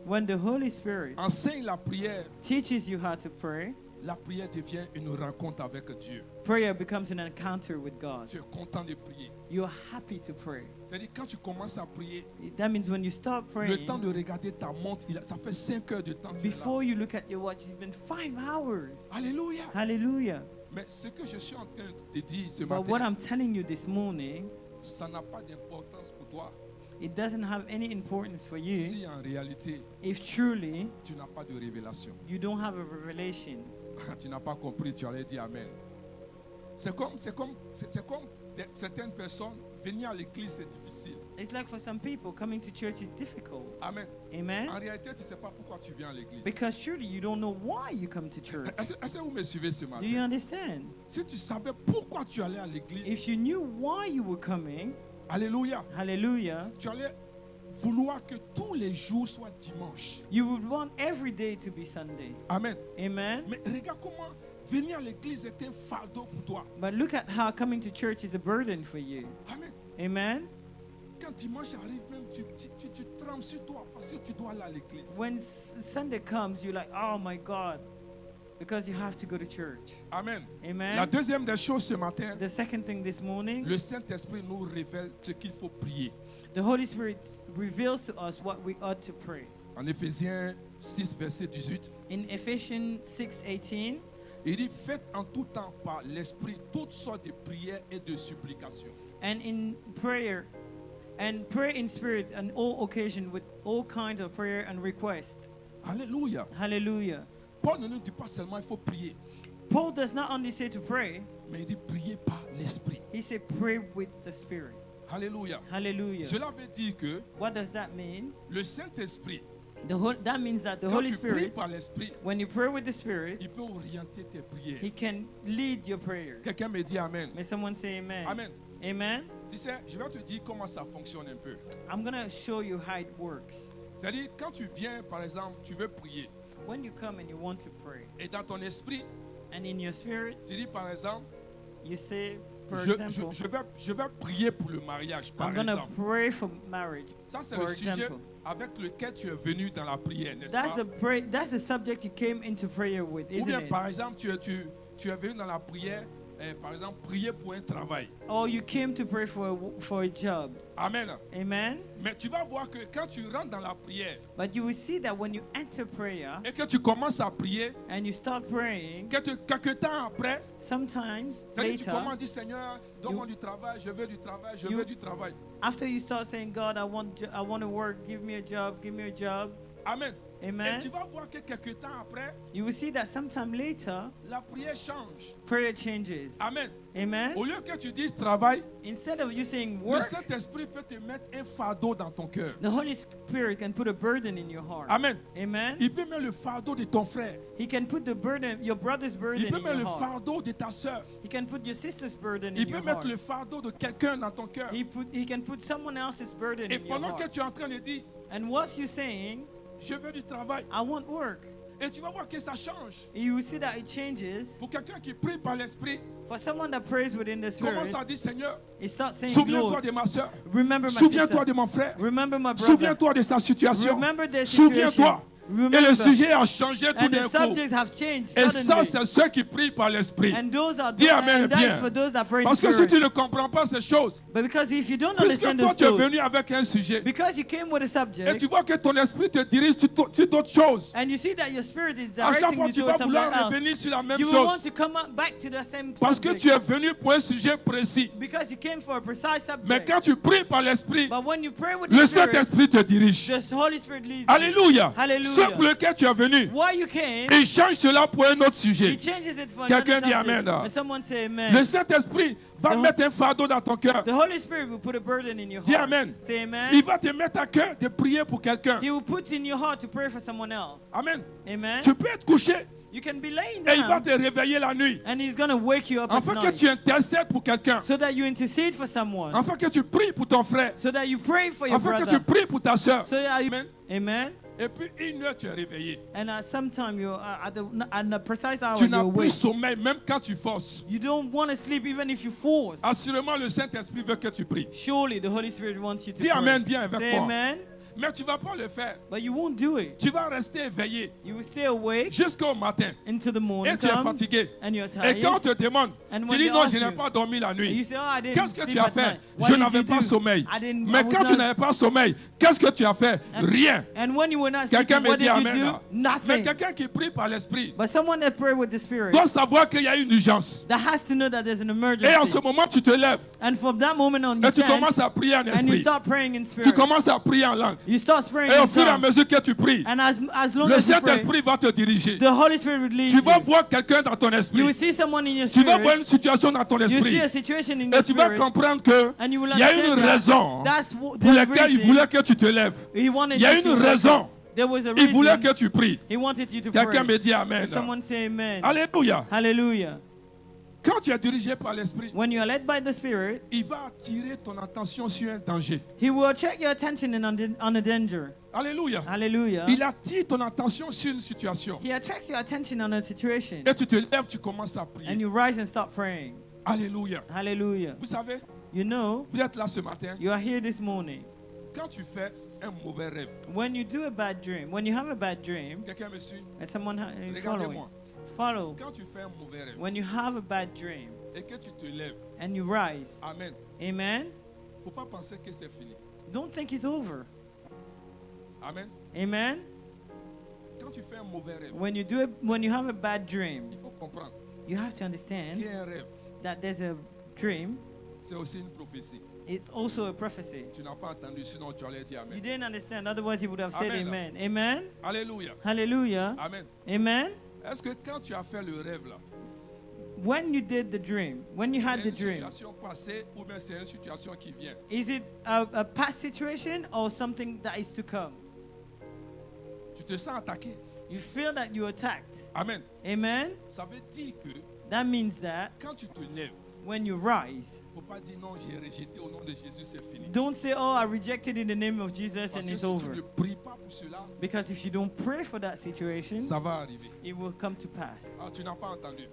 When the Holy Spirit enseigne la prière, teaches you how to pray, la prière devient une rencontre avec Dieu. prayer becomes an encounter with God. Tu es content de prier. You're happy to pray. C'est-à-dire quand tu commences à prier, That means when you start le temps praying, de regarder ta montre, ça fait 5 heures de temps que tu es là. before you look at your watch, it's been 5 hours. Alléluia. Hallelujah. Mais ce que je suis en train de dire ce But what matin, I'm telling you this morning, ça n'a pas d'importance pour toi it doesn't have any importance for you si en réalité if truly tu n'as pas de révélation. you don't have a revelation. Tu n'as pas compris, tu allais dire Amen. C'est comme certaines personnes, venir à l'église c'est difficile. It's like for some people, coming to church is difficult. Amen. Amen? En réalité, tu ne sais pas pourquoi tu viens à l'église. Because surely you don't know why you come to church. Est-ce que vous me suivez ce Do you matin? understand? Si tu savais pourquoi tu allais à l'église, If you knew why you were coming, alléluia, hallelujah, tu allais vouloir que tous les jours soient dimanche. you would want every day to be Sunday. Amen. Amen? Mais regarde comment venir à l'église est un fardeau pour toi. But look at how coming to church is a burden for you. Amen. Amen? Quand dimanche arrive, même tu trembles sur toi parce que tu dois aller à l'église. When Sunday comes, you're like, oh my God, because you have to go to church. Amen. Amen? La deuxième des choses ce matin, The second thing this morning, le Saint-Esprit nous révèle ce qu'il faut prier. the Holy Spirit reveals to us what we ought to pray. En Éphésiens 6, verset 18, In Ephesians 6:18, il dit, faites en tout temps par l'Esprit toutes sortes de prières et de supplications. and in prayer, and pray in spirit on all occasion with all kinds of prayer and request. Alléluia. Hallelujah. Paul ne nous dit pas seulement il faut prier, Paul does not only say to pray, mais il dit prier par l'Esprit. he said pray with the Spirit. Alléluia. Hallelujah. Cela veut dire que What does that mean? le Saint-Esprit, That means that the quand Holy tu pries Spirit, par l'Esprit, when you pray with the Spirit, il peut orienter tes prières. he can lead your prayers. Quelqu'un me dit Amen. May someone say amen. Amen. Amen. Tu sais, je vais te dire comment ça fonctionne un peu. I'm going to show you how it works. C'est-à-dire, quand tu viens, par exemple, tu veux prier, When you come and you want to pray, et dans ton esprit, and in your spirit, tu dis par exemple, you say, for je example, vais prier pour le mariage, par I'm going to exemple. pray for marriage. Ça, c'est For le sujet example. avec lequel tu es venu dans la prière, n'est-ce That's pas? that's the subject you came into prayer with, Ou isn't bien, it? par exemple, tu es venu dans la prière, par exemple, prier pour un travail. Or you came to pray for a job. Amen. Amen. Mais tu vas voir que quand tu rentres dans la prière But you will see that when you enter prayer et que tu commences à prier, and you start praying, quelque temps après, sometimes c'est-à-dire tu commences à later, dire Seigneur, donne-moi du travail, je veux du travail, je You- veux du travail. after you start saying, God, I want to work, give me a job, give me a job. Amen. Amen. Et tu vas voir que quelque temps après, You will see that sometime later, la prière change. prayer changes. Amen. Amen. Au lieu que tu dises travail, Instead of you saying le work, Saint-Esprit peut te mettre un fardeau dans ton cœur. the Holy Spirit can put a burden in your heart. Amen. Amen. Il peut mettre le fardeau de ton frère. He can put the burden, your brother's burden Il peut in mettre your le heart. fardeau de ta soeur. He can put your sister's burden Il in peut your mettre heart. le fardeau de quelqu'un dans ton cœur. He can put someone else's burden Et in your pendant que heart. tu es en train de dire, And what you're saying, je veux du travail, I want work. et tu vas voir que ça change. You will see that it changes. Pour quelqu'un qui prie par l'Esprit, For someone that prays within the commence Spirit, à dire Seigneur, it starts saying, souviens-toi Lord, de ma soeur, remember my souviens-toi sister. de mon frère, Remember my brother. souviens-toi de sa situation, Remember their souviens-toi, situation. Et le Remember, sujet a changé tout and d'un the coup. subjects have changed Et ça, suddenly. c'est ceux qui prient par l'esprit. And those are Dis amen and that bien. is for those that pray in Parce que si spirit. tu ne comprends pas ces choses, But because if you don't puisque understand toi those tu es truths, venu avec un sujet, because you came with a et subject, tu vois que ton esprit te dirige sur d'autres choses, and you see that your spirit is à chaque directing fois you tu towards vas something vouloir else, revenir sur la même you will chose. want to come back to the same Parce que subject. tu es venu pour un sujet précis. Because you came for a precise Mais subject. quand tu pries par l'esprit, But when you pray with le the Spirit, Saint-Esprit te dirige. the Holy Spirit leads you. Alléluia. Hallelujah. Ce pour lequel tu es venu, Why you came, il change cela pour un autre sujet. he changes it for Quelqu'un another dit subject. amen. And someone say amen. Le Saint-Esprit va The- mettre un fardeau dans ton cœur. The Holy Spirit will put a burden in your Dis heart. amen. Say amen. Il va te mettre à cœur de prier pour quelqu'un. He will put in your heart to pray for someone else. Amen. Amen. Tu peux être couché You can be laying et il va down te réveiller la nuit. and he's going to wake you up at Afin que night tu intercèdes pour quelqu'un. so that you intercede for someone, Afin que tu pries pour ton frère. so that you pray for your Afin que tu brother. pries pour ta soeur. So that you, Amen. amen. Et puis une heure tu es réveillé. And at some time, you're at the precise hour, Tu you're n'as plus awake. sommeil même quand tu forces. You don't want to sleep even if you force. Assurément le Saint-Esprit veut que tu pries. Surely the Holy Spirit wants you to Dis pray. amen bien avec Say moi. amen. Mais tu ne vas pas le faire. But you won't do it. Tu vas rester éveillé You will stay awake jusqu'au matin. into the morning Et tu es come, fatigué. and you're Et tired. quand on te demande, And tu when dis they non, ask je n'ai you, pas dormi la and you nuit. say, oh, I didn't Qu'est-ce que sleep tu as at fait? night. What Je did n'avais you pas do? sommeil. I Mais was quand tu not- n'avais pas sommeil, qu'est-ce que tu as fait? Rien. And when you were not Quelqu'un sleeping, me what dit did you amen. do? là. Mais Nothing. quelqu'un qui prie par l'esprit But someone that pray with the Spirit doit savoir qu'il y a une urgence. that has to know that there's an Et en ce emergency. moment, tu te lèves And from that moment on, you et tu stand commences à prier en and you esprit. start praying in Tu spirit. commences à prier en langue. You start praying Et au in fur et à tongues. mesure que tu pries, And as long le as you pray, Saint-Esprit va te diriger. the Holy Spirit will lead Tu vas you. voir quelqu'un dans ton You will esprit. see someone in your Tu vas voir spirit. une situation dans ton You see esprit. a situation in Et your tu vas spirit. comprendre que And you will il y a une understand that raison that's pour the laquelle il reason voulait que tu te lèves. he wanted Il y a you to une wake raison. up. There was a Il voulait reason que tu pries. he wanted you to Quelqu'un pray. me dit amen. Someone say amen. Alléluia. Hallelujah. Quand tu es dirigé par l'esprit, When you are led by the Spirit, il va attirer ton attention sur un danger. he will attract your attention on a danger. Alléluia. Hallelujah. Il attire ton attention sur une situation. He attracts your attention on a situation. Et tu te lèves, tu commences à And prier. you rise and start praying. Alléluia. Hallelujah. Vous savez, You know, vous êtes là ce matin. you are here this morning. Quand tu fais un mauvais rêve, When you do a bad dream, when you have a bad dream, quelqu'un me suit? and someone is Regardez-moi. follow. Quand tu fais un mauvais rêve When you have a bad dream et que tu te lèves, and you rise, amen. amen, Faut pas penser que c'est fini. don't think it's over. Amen. Amen. Quand tu fais un mauvais rêve, When you have a bad dream, il faut comprendre you have to understand qu'il y a un rêve, that there's a dream. c'est aussi une prophétie. It's also a prophecy. Tu n'as pas entendu, sinon tu allais dire You amen. didn't understand, otherwise you would have said Amen. amen. Amen. Alléluia. Hallelujah. Amen. Amen. Est-ce que quand tu as fait le rêve là, When you did the dream, when you c'est had the une dream, situation passée ou bien c'est une situation qui vient? is it a past situation or something that is to come? Tu te sens attaqué. You feel that you're attacked. Amen. Amen. Ça veut dire que That means that quand tu te lèves, when you rise, il ne faut pas dire non, j'ai rejeté au nom de Jésus, c'est fini. don't say, oh, I rejected in the name of Jesus Parce and que it's si tu over. ne pries pas pour cela, Because if you don't pray for that situation, ça va arriver. it will come to pass. Ah, tu n'as pas entendu.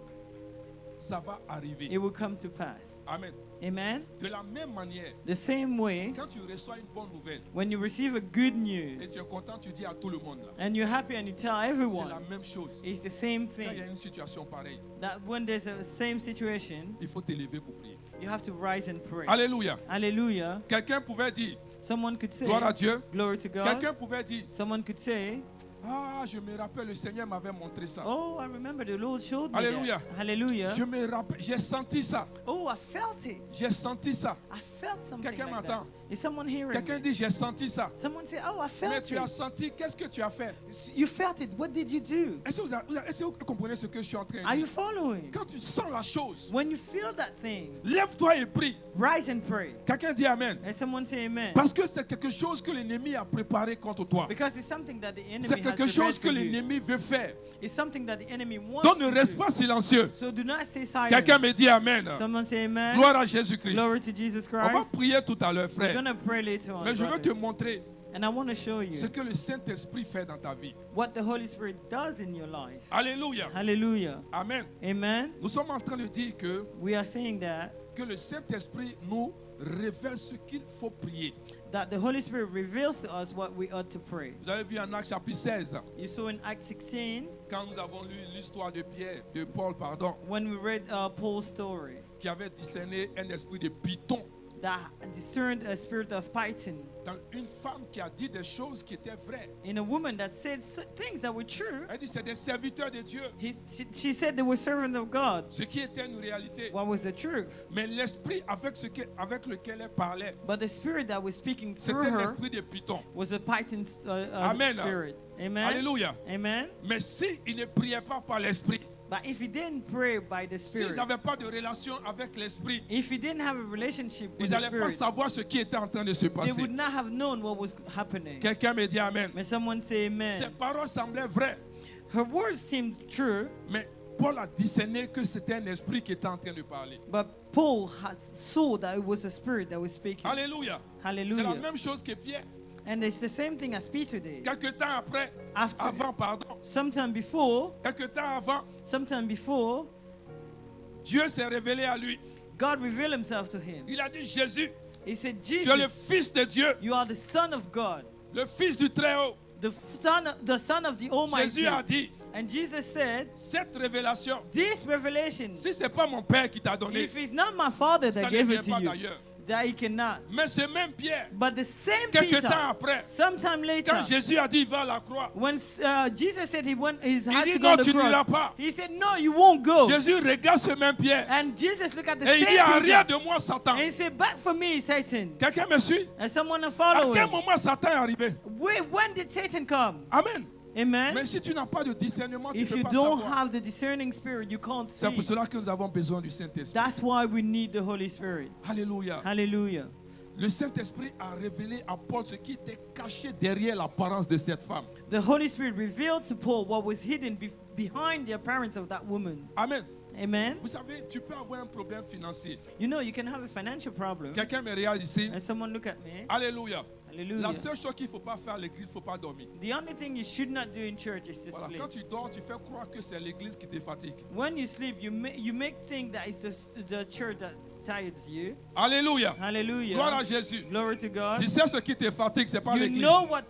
Ça va arriver. It will come to pass. Amen. Amen. De la même manière, The same way, quand tu reçois une bonne nouvelle when you receive a good et news tu es content, tu dis à tout le monde là, and you're happy and you tell c'est la everyone, même chose. it's the same Quand il y a thing. une situation pareille, That when there's a same situation, il faut t'élever pour prier. you have to rise and pray. Alléluia. Hallelujah. Quelqu'un pouvait dire, Someone could say, gloire à Dieu. glory to God. Quelqu'un pouvait dire, Someone could say, ah, je me rappelle, le Seigneur m'avait montré ça. oh, I remember the Lord showed me Hallelujah. that. Hallelujah. Je me rappelle, j'ai senti ça. Oh, I felt it. J'ai senti ça. I felt something Quelqu'un like that. m'entend? Is someone hearing Quelqu'un me? dit, j'ai senti ça. Someone say, oh, I Mais felt tu as it. senti, qu'est-ce que tu as fait? You felt it. What did you do? Est-ce que vous comprenez ce que je suis en train Are de you dire? following? Quand tu sens la chose, When you feel that thing, lève-toi et prie. rise and pray. Quelqu'un dit Amen. And someone say amen. Parce que c'est quelque chose que l'ennemi a préparé contre toi. Because it's something that the enemy C'est has quelque chose prepared que for you. l'ennemi veut faire. It's something that the enemy wants Donc ne to reste do. pas silencieux. So do not stay silent. Quelqu'un me dit Amen. Someone say amen. Gloire à Jésus-Christ. Glory to Jesus On va Christ. prier tout à l'heure, We're frère. going to pray later on. Mais je veux te brothers. montrer And I want to show ce you que le Saint-Esprit fait dans ta vie. what the Holy Spirit does in your life. Alléluia. Hallelujah. Amen. Amen. Nous sommes en train de dire que We are saying that que le Saint-Esprit nous révèle ce qu'il faut prier. That the Holy Spirit reveals to us what we ought to pray. Vous avez vu en Actes chapitre 16, You saw in Acts 16 quand nous avons lu l'histoire de Paul, when we read Paul's story qui avait discerné un esprit de python that discerned a spirit of Python dans une femme qui a dit des choses qui étaient vraies. in a woman that said things that were true. Elle dit c'est des serviteurs de Dieu, She said they were servants of God. ce qui était une réalité. What was the truth? Mais l'esprit avec lequel elle parlait, But the spirit that was speaking c'était through her l'esprit de python. was a Python Amen. spirit. Amen. Alléluia. Amen. Mais s'ils ne priaient pas par l'esprit, But if he didn't pray by the s'ils Spirit, n'avaient pas de relation avec l'esprit, if he didn't have a relationship with ils the n'allaient pas Spirit, savoir ce qui était en train de se they passer. would not have known what was happening. Quelqu'un me dit Amen. May someone say Ces amen. paroles semblaient vraies, Her words seemed true, mais Paul a discerné que c'était un esprit qui était en train de parler. but Paul saw that it was the Spirit that was speaking. Alléluia. C'est la Hallelujah. même chose que Pierre. And it's the same thing as Peter did. Quelque temps après, pardon, Sometime before, Dieu s'est révélé à lui. God revealed himself to him. Il a dit Jésus, He said, tu es le Jesus, Fils de Dieu, you are the Son of God, le Fils du Très-Haut. the Son of the Almighty. Jésus a dit, And Jesus said, cette révélation, this revelation, si ce n'est pas mon Père qui t'a donné, if it's not my Father ça that ne gave vient it to pas you, d'ailleurs. that he cannot. Mais ce même Pierre, But the same quelque Peter, temps après, sometime later, quand Jésus a dit va à la croix, when Jesus said he had il to dit go non, to tu the n'iras cross, pas. he said, no, you won't go. Jésus regarde ce même Pierre And Jesus looked at the et il dit same arrière Peter, de moi Satan. and he said, back for me, Satan. Quelqu'un me suit? And someone À follow quel him. moment Satan est arrivé? When did Satan come? Amen. Amen. Mais si tu n'as pas de discernement, tu ne If peux you pas don't savoir. have the discerning spirit, you can't C'est pour see. cela que nous avons besoin du Saint-Esprit. That's why we need the Holy Spirit. Alléluia. Hallelujah. Le Saint-Esprit a révélé à Paul ce qui était caché derrière l'apparence de cette femme. The Holy Spirit revealed to Paul what was hidden behind the appearance of that woman. Amen. Amen. Vous savez, tu peux avoir un problème financier. You know, you can have a financial problem. Quelqu'un me regarde ici. And someone look at me. Alléluia. Hallelujah. La seule chose qu'il ne faut pas faire à l'église, il ne faut pas dormir. The only thing you should not do in church is to Voilà. sleep. Quand tu dors, tu fais croire que c'est l'église qui te fatigue. When you sleep, you make think that it's the church that tires you. Alléluia. Hallelujah. Gloire à Jésus. Glory to God. Tu sais ce qui te fatigue, ce n'est pas You l'église. know what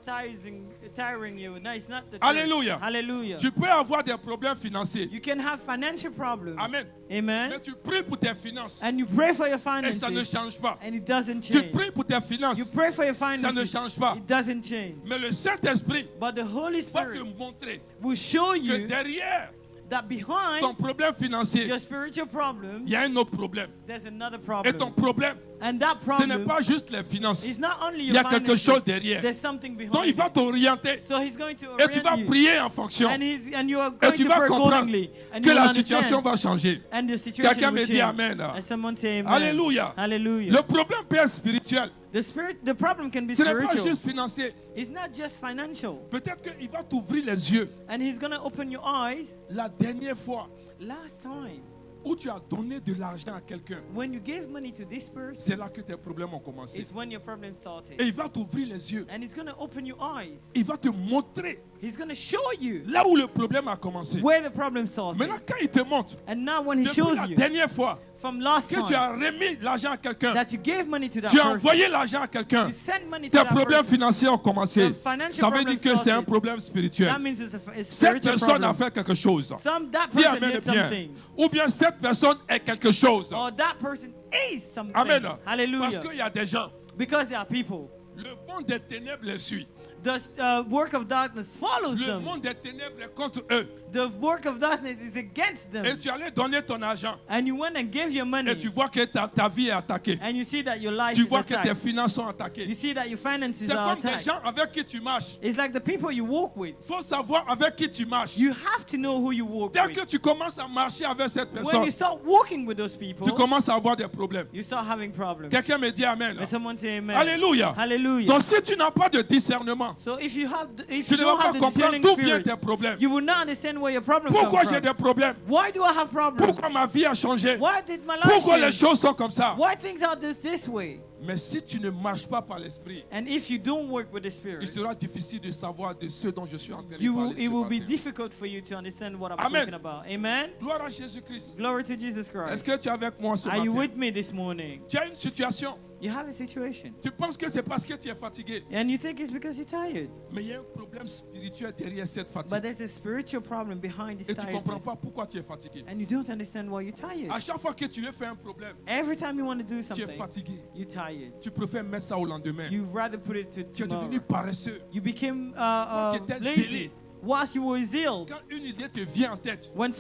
tiring you. No, it's not the church. Alléluia. Hallelujah. Tu peux avoir des problèmes financiers. You can have financial problems. Amen. Amen. Mais tu pries pour tes finances And you pray for your et finances. ça ne change pas. And it doesn't Tu change. pries pour tes finances, You pray for your ça ne finances. change pas. It doesn't change. Mais le Saint-Esprit But the Holy va te Spirit montrer will show que you derrière that behind ton problème financier, your spiritual problem, il y a un autre problème. there's another Et ton problem. problème, And that ce n'est problem pas juste les finances. is not only Il y your a quelque finances. chose derrière. There's something Donc behind il va it. t'orienter So he's going to et tu vas orient you. prier en fonction. And you are Et going tu to vas pray comprendre accordingly. And que you will la situation understand. va changer. And the situation Quelqu'un will me dit change. Amen. And someone say amen. Alléluia. Hallelujah. Le problème peut être spirituel. The problem can be Ce n'est pas spiritual. juste financier. It's not just financial. Peut-être qu'il va t'ouvrir les yeux. And he's going to open your eyes. La dernière fois Last time, où tu as donné de l'argent à quelqu'un, when you gave money to this person, c'est là que tes problèmes ont commencé. is when your problem started. Et il va t'ouvrir les yeux. And he's going to open your eyes. Il va te montrer He's going to show you là où le problème a commencé. where the problem started. Maintenant, quand il te montre, And now when he depuis shows la you dernière fois from last que tu time as remis l'argent à quelqu'un, that you gave money to that tu as person, envoyé l'argent à quelqu'un, you sent money to tes that problèmes person, financiers ont commencé. the financial Ça veut problem dire que c'est un started. problème spirituel. That means it's a Cette spiritual personne a problem. fait quelque chose. That Dis person Amen did bien. something. Ou bien cette personne est quelque chose. Or that person is something. Amen. Parce Hallelujah. qu'il y a des gens, Because there are people. le monde des ténèbres les suit. The work of darkness follows Le them. monde des ténèbres est contre eux. The work of darkness is against Et them. tu allais donner ton argent. And you went and gave your money. Et tu vois que ta vie est attaquée. And you see that your life Tu is vois que tes attacked. finances sont You attaquées. see that your finances C'est are comme des attacked. gens avec qui tu marches. It's like the people you walk with. Il faut savoir avec qui tu marches. You have to know who you walk Dès que with. tu commences à marcher avec cette When personne, you start walking with those people, tu commences à avoir des problèmes. you start having problems. Quelqu'un me dit Amen. And someone say amen. Alléluia. Hallelujah. Donc si tu n'as pas de discernement, So if you tu ne vas don't pas have the comprendre discerning d'où viennent spirit, tes problèmes. you will not understand where your problem comes Pourquoi j'ai from. des problèmes? Why do I have problems? Pourquoi ma vie a changé? Why did my life Pourquoi les change? choses sont comme ça? Why things are this way? Mais si tu ne marches pas par l'esprit, And if you don't work with the il Spirit, sera difficile de savoir de ce dont je suis en train de it parler ce will be matin. difficult for you to understand what I'm Amen. talking about. Amen. Gloire à Jésus-Christ. Glory to Jesus Est-ce Christ. que tu es avec moi ce Are you matin? with me this morning? Tu as une situation. You have a situation, Tu penses que c'est parce que tu es fatigué. and you think it's because you're tired. Mais il y a un problème spirituel derrière cette But fatigue. there's a spiritual problem behind this Et tu ne comprends tiredness. pas pourquoi tu es fatigué. And you don't understand why you're tired. À chaque fois que tu veux faire un problème, Every time you want to do tu es something, fatigué. you're tired. Tu préfères mettre ça au lendemain. You rather put it to Tu es devenu tomorrow. paresseux. You became tu étais lazy zélé. whilst you were zealed. Quand une idée te vient en tête, When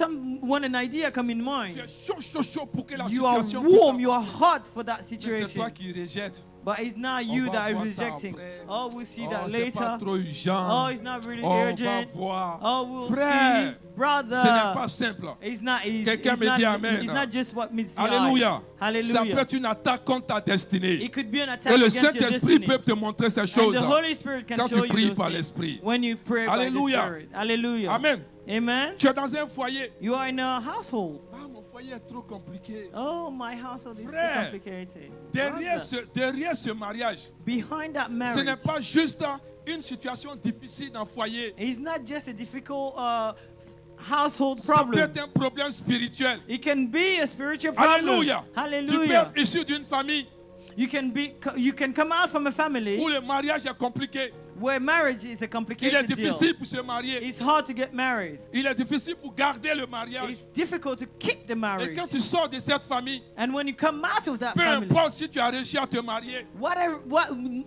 an idea come in tu mind, es chaud pour que la you are situation puisse warm, you are avancer. hot for that Mais c'est toi situation. qui rejettes. But it's not On you va that are voir ça rejecting. après. Oh, we'll see Oh, that c'est pas later. trop urgent. Oh, it's not really On va urgent. voir. Oh, we'll Frère, see. Brother. ce n'est pas simple. It's not, Quelqu'un me dit amen. it's not just what meets the Alléluia. eye. Ça Hallelujah. peut être une attaque contre ta destinée. It could be an attack Et le against your Saint-Esprit destiny. peut te montrer ces And choses the Holy Spirit can quand show tu you pries those par things l'Esprit. when you pray by the Alléluia. Spirit. Hallelujah. Amen. Amen. Tu es dans un foyer. You are in a household. Ah, mon foyer est trop compliqué. Oh, my household is too Frère, complicated. Derrière Brother, derrière ce mariage, behind that ce marriage, n'est pas juste une situation difficile dans le foyer. it's not just a difficult household Ça peut problem. être un problème spirituel. It can be a spiritual problem. Alléluia. Tu peux Hallelujah. être issu d'une famille You can come out from a où family le mariage est compliqué. where marriage is a Il est complicated deal. difficile pour se marier. It's hard to get married. Il est difficile pour garder le mariage. It's difficult to keep the Et marriage. quand tu sors de cette famille, And when you come out of that peu family, importe si tu as réussi à te marier,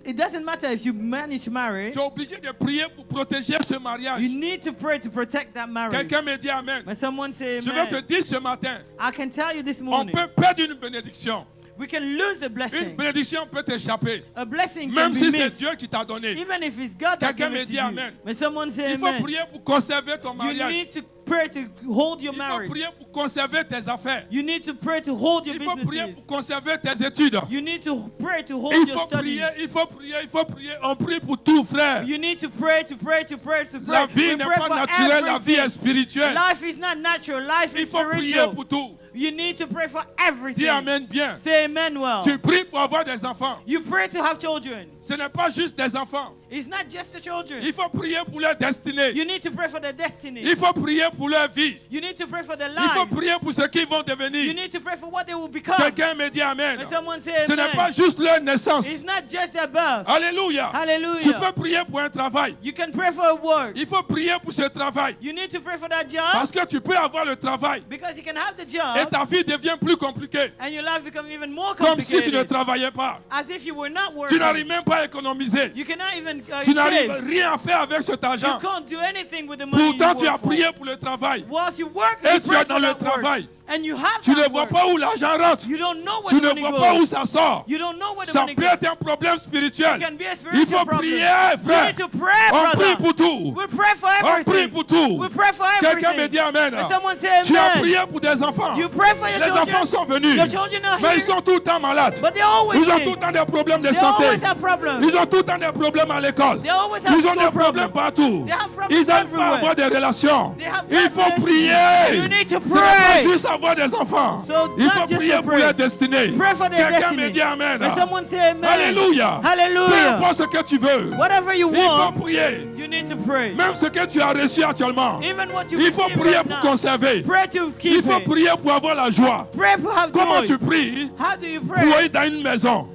it doesn't matter if you manage to marry. tu es obligé de prier pour protéger ce mariage. You need to pray to protect that marriage. Quelqu'un me dit Amen. When someone say Je vais te amen, dire ce matin, I can tell you this on morning, peut perdre une bénédiction. we can lose a Une blessing. bénédiction peut t'échapper. A blessing can Même be si c'est missed. Dieu qui t'a donné. Even if it's God that Quelqu'un gave me it to dit you. amen. When someone say Il faut amen, prier pour conserver ton you mariage. need to pray to hold your Il faut marriage. prier pour conserver tes affaires. You need to pray to hold your Il faut prier businesses. pour conserver tes études. You need to pray to hold Il your faut studies. prier, il faut prier, il faut prier. On prie pour tout, frère. You need to pray to pray to pray to pray. La vie We n'est pray pas for naturelle, la vie est everything. spirituelle. Life is not natural. Life Il is faut prier spiritual. pour tout. You need to pray for Dis everything. Amen bien. Say amen well. Tu pries pour avoir des enfants. You pray to have children. Ce n'est pas juste des enfants. It's not just the children. Il faut prier pour leur destinée. You need to pray for their destiny. Il faut prier pour leur vie. You need to pray for their Il faut lives. prier pour ce qu'ils vont You devenir. need to pray for what they will become. Quelqu'un me dit Amen. When someone says Ce n'est pas amen, juste leur it's naissance. not just their birth. Alléluia. Tu Hallelujah. peux prier pour un travail. You can pray for a word. Il faut prier pour ce travail. You need to pray for that job Parce que tu peux avoir le travail because you can have the et job ta vie devient plus compliquée. and your life becomes even more Comme si tu ne complicated. travaillais pas. As if you were not Tu working. n'arrives même pas à économiser. You cannot even Tu n'arrives save. rien à faire avec cet You argent. can't do anything with the money Pourtant, you tu as work for. prié pour le travail. Whilst you work, Et you tu pray es dans for le that work. travail. And you have Tu ne that vois work. pas où l'argent rentre. You don't know where Tu the ne money vois pas où goes. ça sort. You don't know where the Ça money peut goes. être un problème spirituel. It can be a Il spiritual faut problem. prier, You frère. need to pray, On brother. prie pour tout. We pray for On prie everything. pour tout. We pray for Quelqu'un me everything. dit Amen. And someone say Tu as amen. prié pour des enfants. You pray for your Les children. enfants sont venus. Your children are Mais here. ils sont tout le temps malades. But they always Ils ont sick. tout le temps des problèmes de They santé. always have problems. Ils ont tout le temps des problèmes à l'école. They always have Ils ont school des problèmes problems. partout. They have problems Ils n'arrivent pas à everywhere. avoir des relations. They have Il bad faut relationships. prier. You need to Ce n'est pas pray. juste avoir des enfants. So Il not faut just prier to pour pray. leur destinée. Pray for their Quelqu'un destiny. me dit Amen. When someone say amen. Alléluia. Peu Hallelujah. importe ce que tu veux. Whatever you Il faut want, prier. you need to pray. Même ce que tu as reçu actuellement. Even what you Il faut receive prier right pour now. conserver. Pray to keep Il faut it. prier pour avoir la joie. Pray to have Comment joy. tu pries How do you pour pray? aller dans une maison?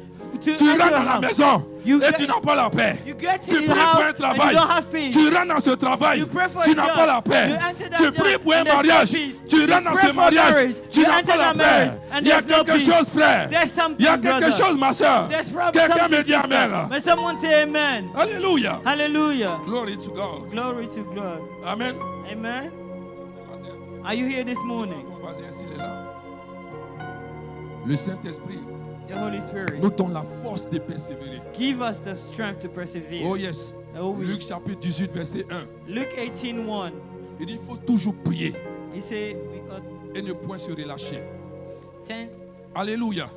To Tu enter rentres a dans la house. maison You et get- tu n'as pas la paix. You get Tu to pries your pour un house and travail. you don't have peace. Tu rentres dans ce travail. You pray for Tu a n'as job. pas la paix. You enter that Tu job pries pour un and there's no mariage. peace. Tu You rentres dans pray ce for mariage. marriage. Tu You n'as enter pas la that marriage paix. and Il y a there's no quelque peace. chose, frère. There's something, Il y a quelque brother. chose, ma soeur. There's probably Quelqu'un something, me dit sister. Amen. When someone say amen. Alléluia. Hallelujah. Glory to God. Glory to God. Amen. Amen. Are you here this morning? Ton voisin, s'il est là. Le Saint-Esprit The Holy Spirit. nous donne la force de persévérer. Give us the strength to persevere. Oh yes. Oh, oui. Luc chapitre 18, verset 1. Luke 18:1. Il dit il faut toujours prier He said, et ne point se relâcher. 10. Alléluia.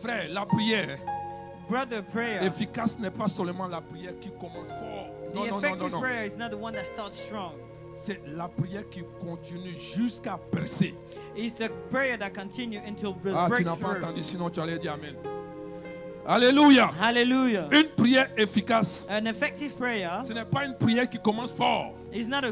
Frère, la prière Brother, prayer. efficace n'est pas seulement la prière qui commence fort. Non, The non, non, non, effective non. prayer is not the one that starts strong. c'est la prière qui continue jusqu'à percer. It's the prayer that continues until the Ah, tu n'as pas breakthrough. entendu, sinon tu allais dire Amen. Alléluia. Hallelujah. Une prière efficace, An effective prayer ce n'est pas une prière qui commence fort, is not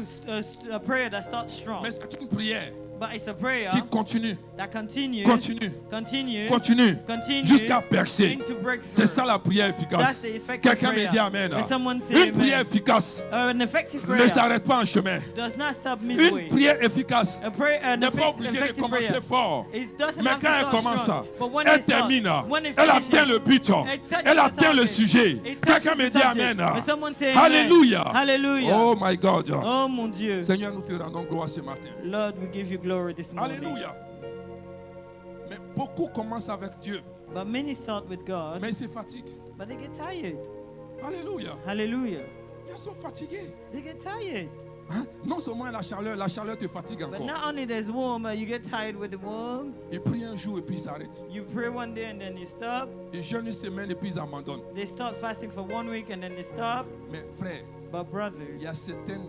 a prayer that starts strong, mais c'est une prière but it's a prayer qui continue, that continues, continue, continues, continue, continues jusqu'à percer. into breakthrough. C'est ça la prière That's efficace. the effective Quelqu'un me prayer. dit Amen. When someone say Une prière amen. efficace An effective ne prayer s'arrête pas en chemin. does not stop midway. Une prière efficace A prayer, an n'est pas obligée de effective commencer prayer. fort. It doesn't Mais have quand to elle start commence, strong, but when elle it starts, termine, when it elle finishes, atteint le but, it touches elle the atteint le target. sujet. It touches Quelqu'un me the dit subject. Amen. When someone say amen. Alléluia. Hallelujah. Oh my God. Oh mon Dieu. Seigneur, nous te rendons gloire ce matin. Lord, we give you glory this morning. Alléluia. Mais beaucoup commencent avec Dieu, But many start with God, mais ils se fatiguent. but they get tired. Alléluia. Hallelujah. Ils sont fatigués. They get tired. Hein? Non seulement la chaleur te fatigue But encore. not only there's warm, you get tired with the warm. Ils prient un jour et puis ils s'arrêtent. You pray one day and then you stop. Ils jeûnent une semaine et puis ils abandonnent. They start fasting for 1 week and then they stop. Mais frère, But il brothers, y a certaines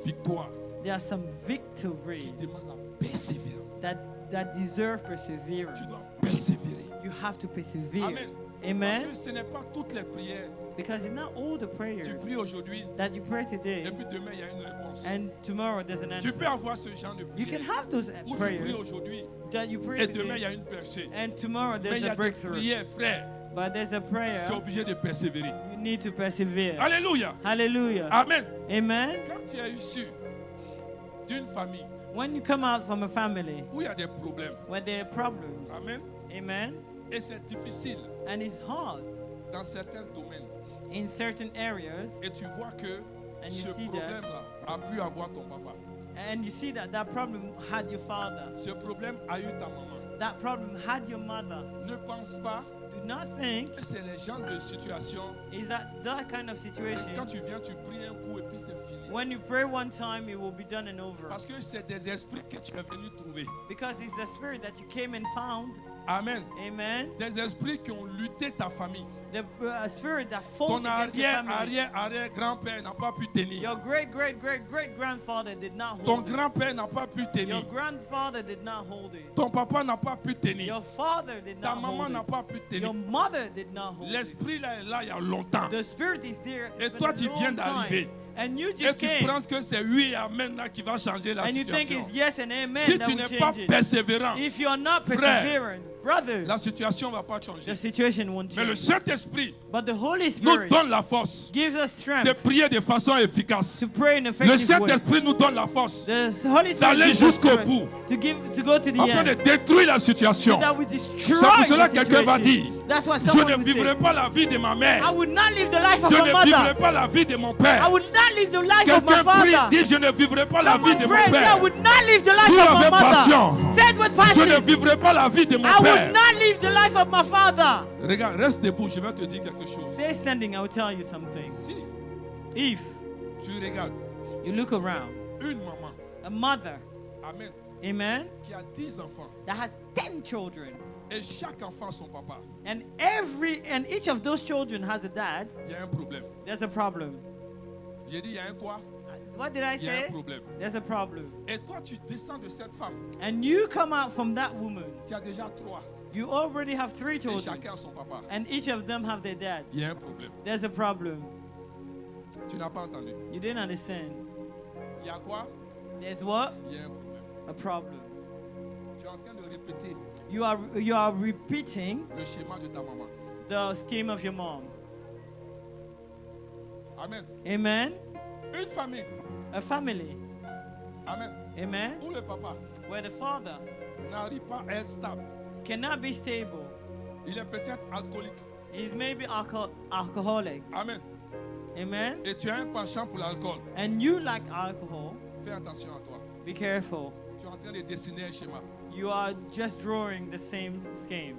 victoires there are some qui victories demandent la persévérance. that deserve perseverance. Tu dois persévérer. You have to persevere. Amen. Amen. Parce que ce n'est pas toutes les prières. Because it's not all the Tu prayers pries aujourd'hui that you pray today et puis demain il y a une réponse. and tomorrow there's an Tu answer. peux avoir ce genre de You can prière have those où tu prayers pries aujourd'hui that you pray et demain il y today a une percée. and tomorrow Mais there's il y a a des breakthrough. prières, frère, But there's a prayer tu es obligé de persévérer. you need to persevere. Alléluia. Hallelujah. Amen. Amen. Quand tu es issu d'une famille When you come out from a family où il y a des problèmes, where there are problems, amen, amen, et c'est difficile and it's hard dans certains domaines, in certain areas, et tu vois que And you ce see that. problème-là a pu avoir ton papa, and you see that that problem had your father, ce problème a eu ta maman. that problem had your mother. Ne pense pas Do not think que c'est les genres de situations. is that kind of Quand situation. tu viens, tu pries un coup et puis c'est fini. When you pray one time, it will be done and over. Parce que c'est des esprits que tu es venu trouver. Because it's the spirit that you came and found. Amen. Amen. Des esprits qui ont lutté ta famille. The spirit that fought Ton against your family. arrière-grand-père n'a pas pu tenir. Your great grandfather did not Ton hold it. grand-père n'a pas pu Your tenir. grandfather did not hold it. Ton papa n'a pas pu tenir. Your father did Ta not maman hold n'a it. pas pu Your tenir. mother did not hold it. L'esprit là est là il y a longtemps. The spirit is there. Et It's been toi, a tu long viens time. d'arriver. And you Et just tu came. penses que c'est oui et amen là qui va changer la And you think situation. it's yes and amen Si that tu will n'es pas change it. persévérant, If you're not Frère, perseverant, brother, la situation ne va pas the changer. situation won't Mais le change. Saint-Esprit But the Holy nous Spirit donne la force gives us de strength prier de façon efficace. to pray in Le effective way. Saint-Esprit nous donne la force The Holy Spirit d'aller gives us jusqu'au strength bout to go to the afin de end. détruire la situation. So that we destroy C'est pour cela the que quelqu'un va situation. dire, That's what je someone ne would vivrai say. pas la vie de ma mère. I would not live the life of Je my ne vivrai mother. pas la vie de mon I père. would not live the life of my Quelqu'un prie, father. dit, je ne vivrai pas la vie Someone de mon prays, I père. would not live the life Dis of my avec passion. mother. Say it with Je passion. ne vivrai pas la vie de mon I would père. not live the life of my father. Regarde, reste debout, je vais te dire quelque chose. Stay standing, I will tell you something. Si If tu regardes you look around, une maman, a mother, amen, amen, qui a 10 enfants, that has 10 children, et chaque enfant son papa, and each of those children has a dad, il y a un problème. there's a problem. J'ai dit, il y a un quoi? What did I Il y a un say? problème. There's a problem. Et toi, tu descends de cette femme. And you come out from that woman. Tu as déjà 3. You already have 3 Et children, chacun a son papa. and each of them have their dad. Il y a un problème. There's a problem. Tu n'as pas entendu. You didn't understand. Il y a quoi? There's what? Il y a un problème. A problem. Tu es en train de répéter You are repeating le schéma de ta maman. the scheme of your mom. Amen. Amen. Une famille. A family. Amen. Amen. Où le papa Where the father n'arrive pas à être stable. cannot be stable. Il est peut-être alcoolique. He's maybe alcoholic. Amen. Amen. Et tu as un penchant pour l'alcool. And you like alcohol. Fais attention à toi. Be careful. Tu es en train de dessiner un schéma. You are just drawing the same scheme.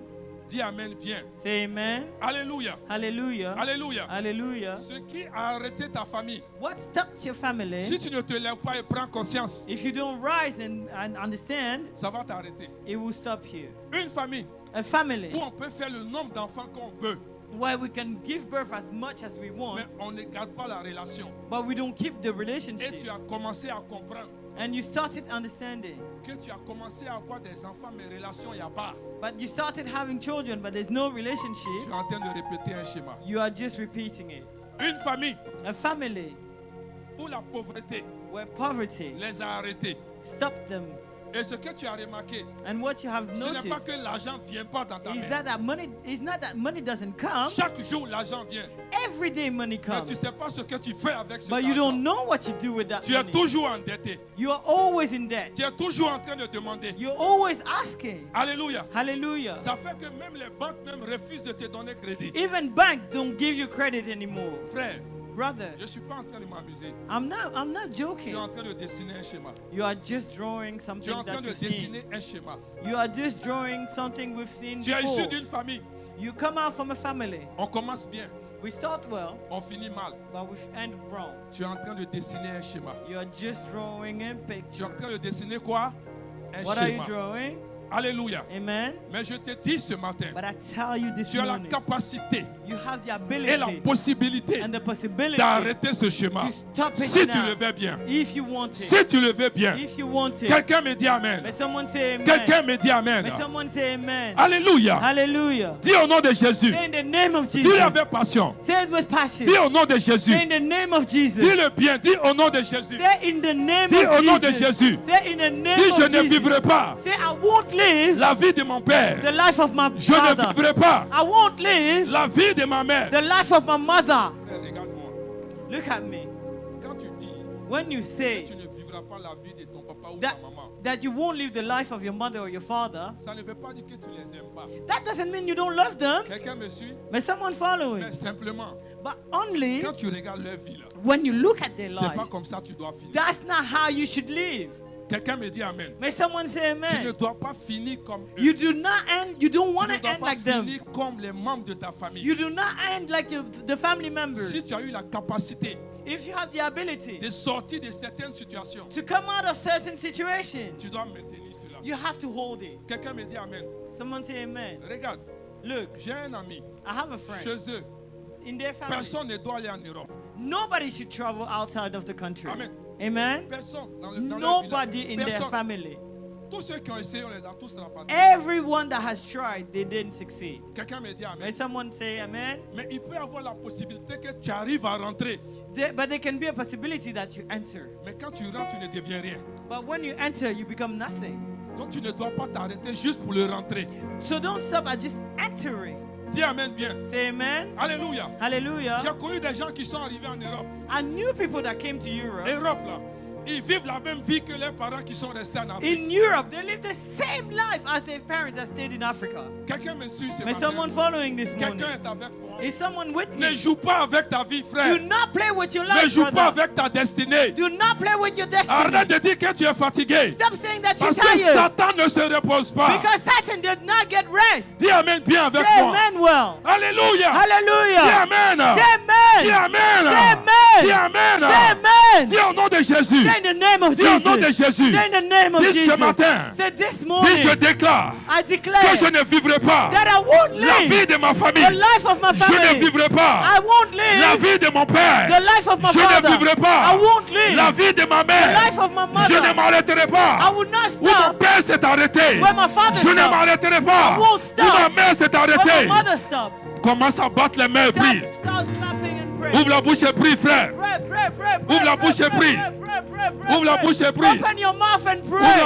Dis Amen bien. Say amen. Alléluia. Hallelujah. Alléluia. Hallelujah. Ce qui a arrêté ta famille, What stopped your family? si tu ne te lèves pas et prends conscience, If you don't rise and understand, ça va t'arrêter. it will stop you. Une famille A family où on peut faire le nombre d'enfants qu'on veut, where we can give birth as much as we want, Mais on ne garde pas la relation. but we don't keep the Et relationship. tu as commencé à comprendre And you started understanding, que tu as commencé à avoir des enfants, mais relation, il n'y a pas. but you started having children, but there's no Tu relationship. es en train de répéter un schéma. You are just repeating it. Une famille A family où la pauvreté where poverty les a arrêtés. stopped them. Et ce que tu as remarqué, And what you have ce n'est pas noticed que l'argent ne vient pas dans ta is main. that money is not that money doesn't come. Chaque jour, l'argent vient. Every day money Mais comes. tu ne sais pas ce que tu fais avec ce But you don't argent. know what you do with that Tu es money. toujours endetté. You are always in debt. Tu es toujours en train de demander. You're always asking. Alléluia. Hallelujah. Ça fait que même les banques même refusent de te donner crédit. Even banks don't give you credit anymore. Frère, Brother, je ne suis pas en train de m'amuser. I'm not Je suis joking. en train de dessiner un schéma. You are just drawing Tu es something en train that de you've seen. dessiner un schéma. You are just drawing something we've seen Tu es issu before. d'une famille. You come out from a family. On commence bien, We start well, on finit mal. but we end wrong. Tu es en train de dessiner un schéma. You are just drawing a Tu es picture. en train de dessiner quoi? Un What are you schéma. drawing? Alléluia. Amen. Mais je te dis ce matin, But I tell you this tu as la morning, capacité you have the et la ability possibilité and the possibility d'arrêter ce schéma. to stop it Si tu le now. veux bien. If you want it. Si tu le veux bien. If you want it. Quelqu'un me dit Amen. May someone say amen. Quelqu'un me dit Amen. May someone say amen. Alléluia. Hallelujah. Dis au nom de Jésus. Say in the name of Jesus. Dis-le avec passion. Say it with passion. Dis au nom de Jésus. Say in the name of Jesus. Dis-le bien. Dis au nom de Jésus. Say in the name Dis of au nom de Jesus. Jésus. Say in the name Dis of je ne Jesus. vivrai pas Say I won't live la vie de mon père. the life of my Je ne father. vivrai pas I won't live la vie de ma mère. the life of my mother. Frère, regarde-moi. Look at me. Quand tu dis When you say tu ne vivras pas la vie de ton papa ou that, ta maman, that you won't live the life of your mother or your father, ça ne veut pas dire que tu les aimes pas. that doesn't mean you don't love them. Quelqu'un me suit? But someone following. Mais simplement, But only quand tu regardes leur vie, là, when you look at their c'est pas life, comme ça que tu dois finir. that's not how you should live. Quelqu'un me dit Amen. May someone say Tu ne amen. dois pas finir comme eux. You do not end, you don't Tu want ne to dois end pas like them. finir comme les membres de ta famille. You do not end like the family members. Si tu as eu la capacité If you have the ability de sortir de certaines situations, to come out of certain situations, tu dois maintenir cela. you have to hold it. Quelqu'un me dit Amen. Someone say amen. Regarde, Look, j'ai un ami. I have a friend. Chez eux, In their family, personne ne doit aller en Europe. nobody should travel outside of the country. Amen. Amen. Personne dans leur Nobody village. in their Personne. family. Tous ceux qui ont essayé, on les a tous rapatriés. Everyone that has tried, they didn't succeed. Quelqu'un me dit May Amen. someone say amen? Mais il peut y avoir la possibilité que tu arrives à rentrer. But there can be a possibility that you enter. Mais quand tu rentres, tu ne deviens rien. But when you enter, you become nothing. Donc tu ne dois pas t'arrêter juste pour le rentrer. So don't stop at just entering. Dis Amen bien. Say amen. Alléluia. Hallelujah. J'ai connu des gens qui sont arrivés en Europe. I knew people that came to Europe. Europe là, ils vivent la même vie que leurs parents qui sont restés en Afrique. In Europe, they live the same life as their parents that stayed in Africa. Quelqu'un me suit ce May matin. someone following this morning? Quelqu'un est avec moi. Is someone with Ne me? joue pas avec ta vie, frère. Do not play with your Ne life, joue pas brother. avec ta destinée. Do not play with your Arrête destiny. de dire que tu es fatigué. Stop saying that you're Parce que tired. Satan ne se repose pas. Because Satan did not get rest. Dis Amen bien avec Say moi. amen well. Alléluia. Dis Hallelujah. Amen. Say Dis amen. Amen. Say amen. Dis Amen. Say amen. Dis au nom de Jésus. Say in the name of Dis au nom de Jesus. Jésus. Say in the name of Dis ce Jesus. matin. Say this Dis je morning. déclare I que declare je ne vivrai pas that I won't la live vie de ma the famille. life of my Je ne family. vivrai pas I won't la live vie de mon père. the life of my Je father. ne vivrai pas I won't live la vie de ma the mère. life of my Je ne mother. m'arrêterai I pas. will not Où mon stop père s'est arrêté. where my father Je ne stopped. m'arrêterai pas. I won't Où stop ma mère s'est where my arrêtée. mother stopped. Commence à battre les mains et prie. Start clapping and pray. Ouvre la bouche et prie, frère. Pray, pray, pray, pray, Ouvre la pray, bouche et pray, prie. pray, pray, pray, pray, Ouvre la pray. bouche et prie. Open your mouth and Ouvre la pray.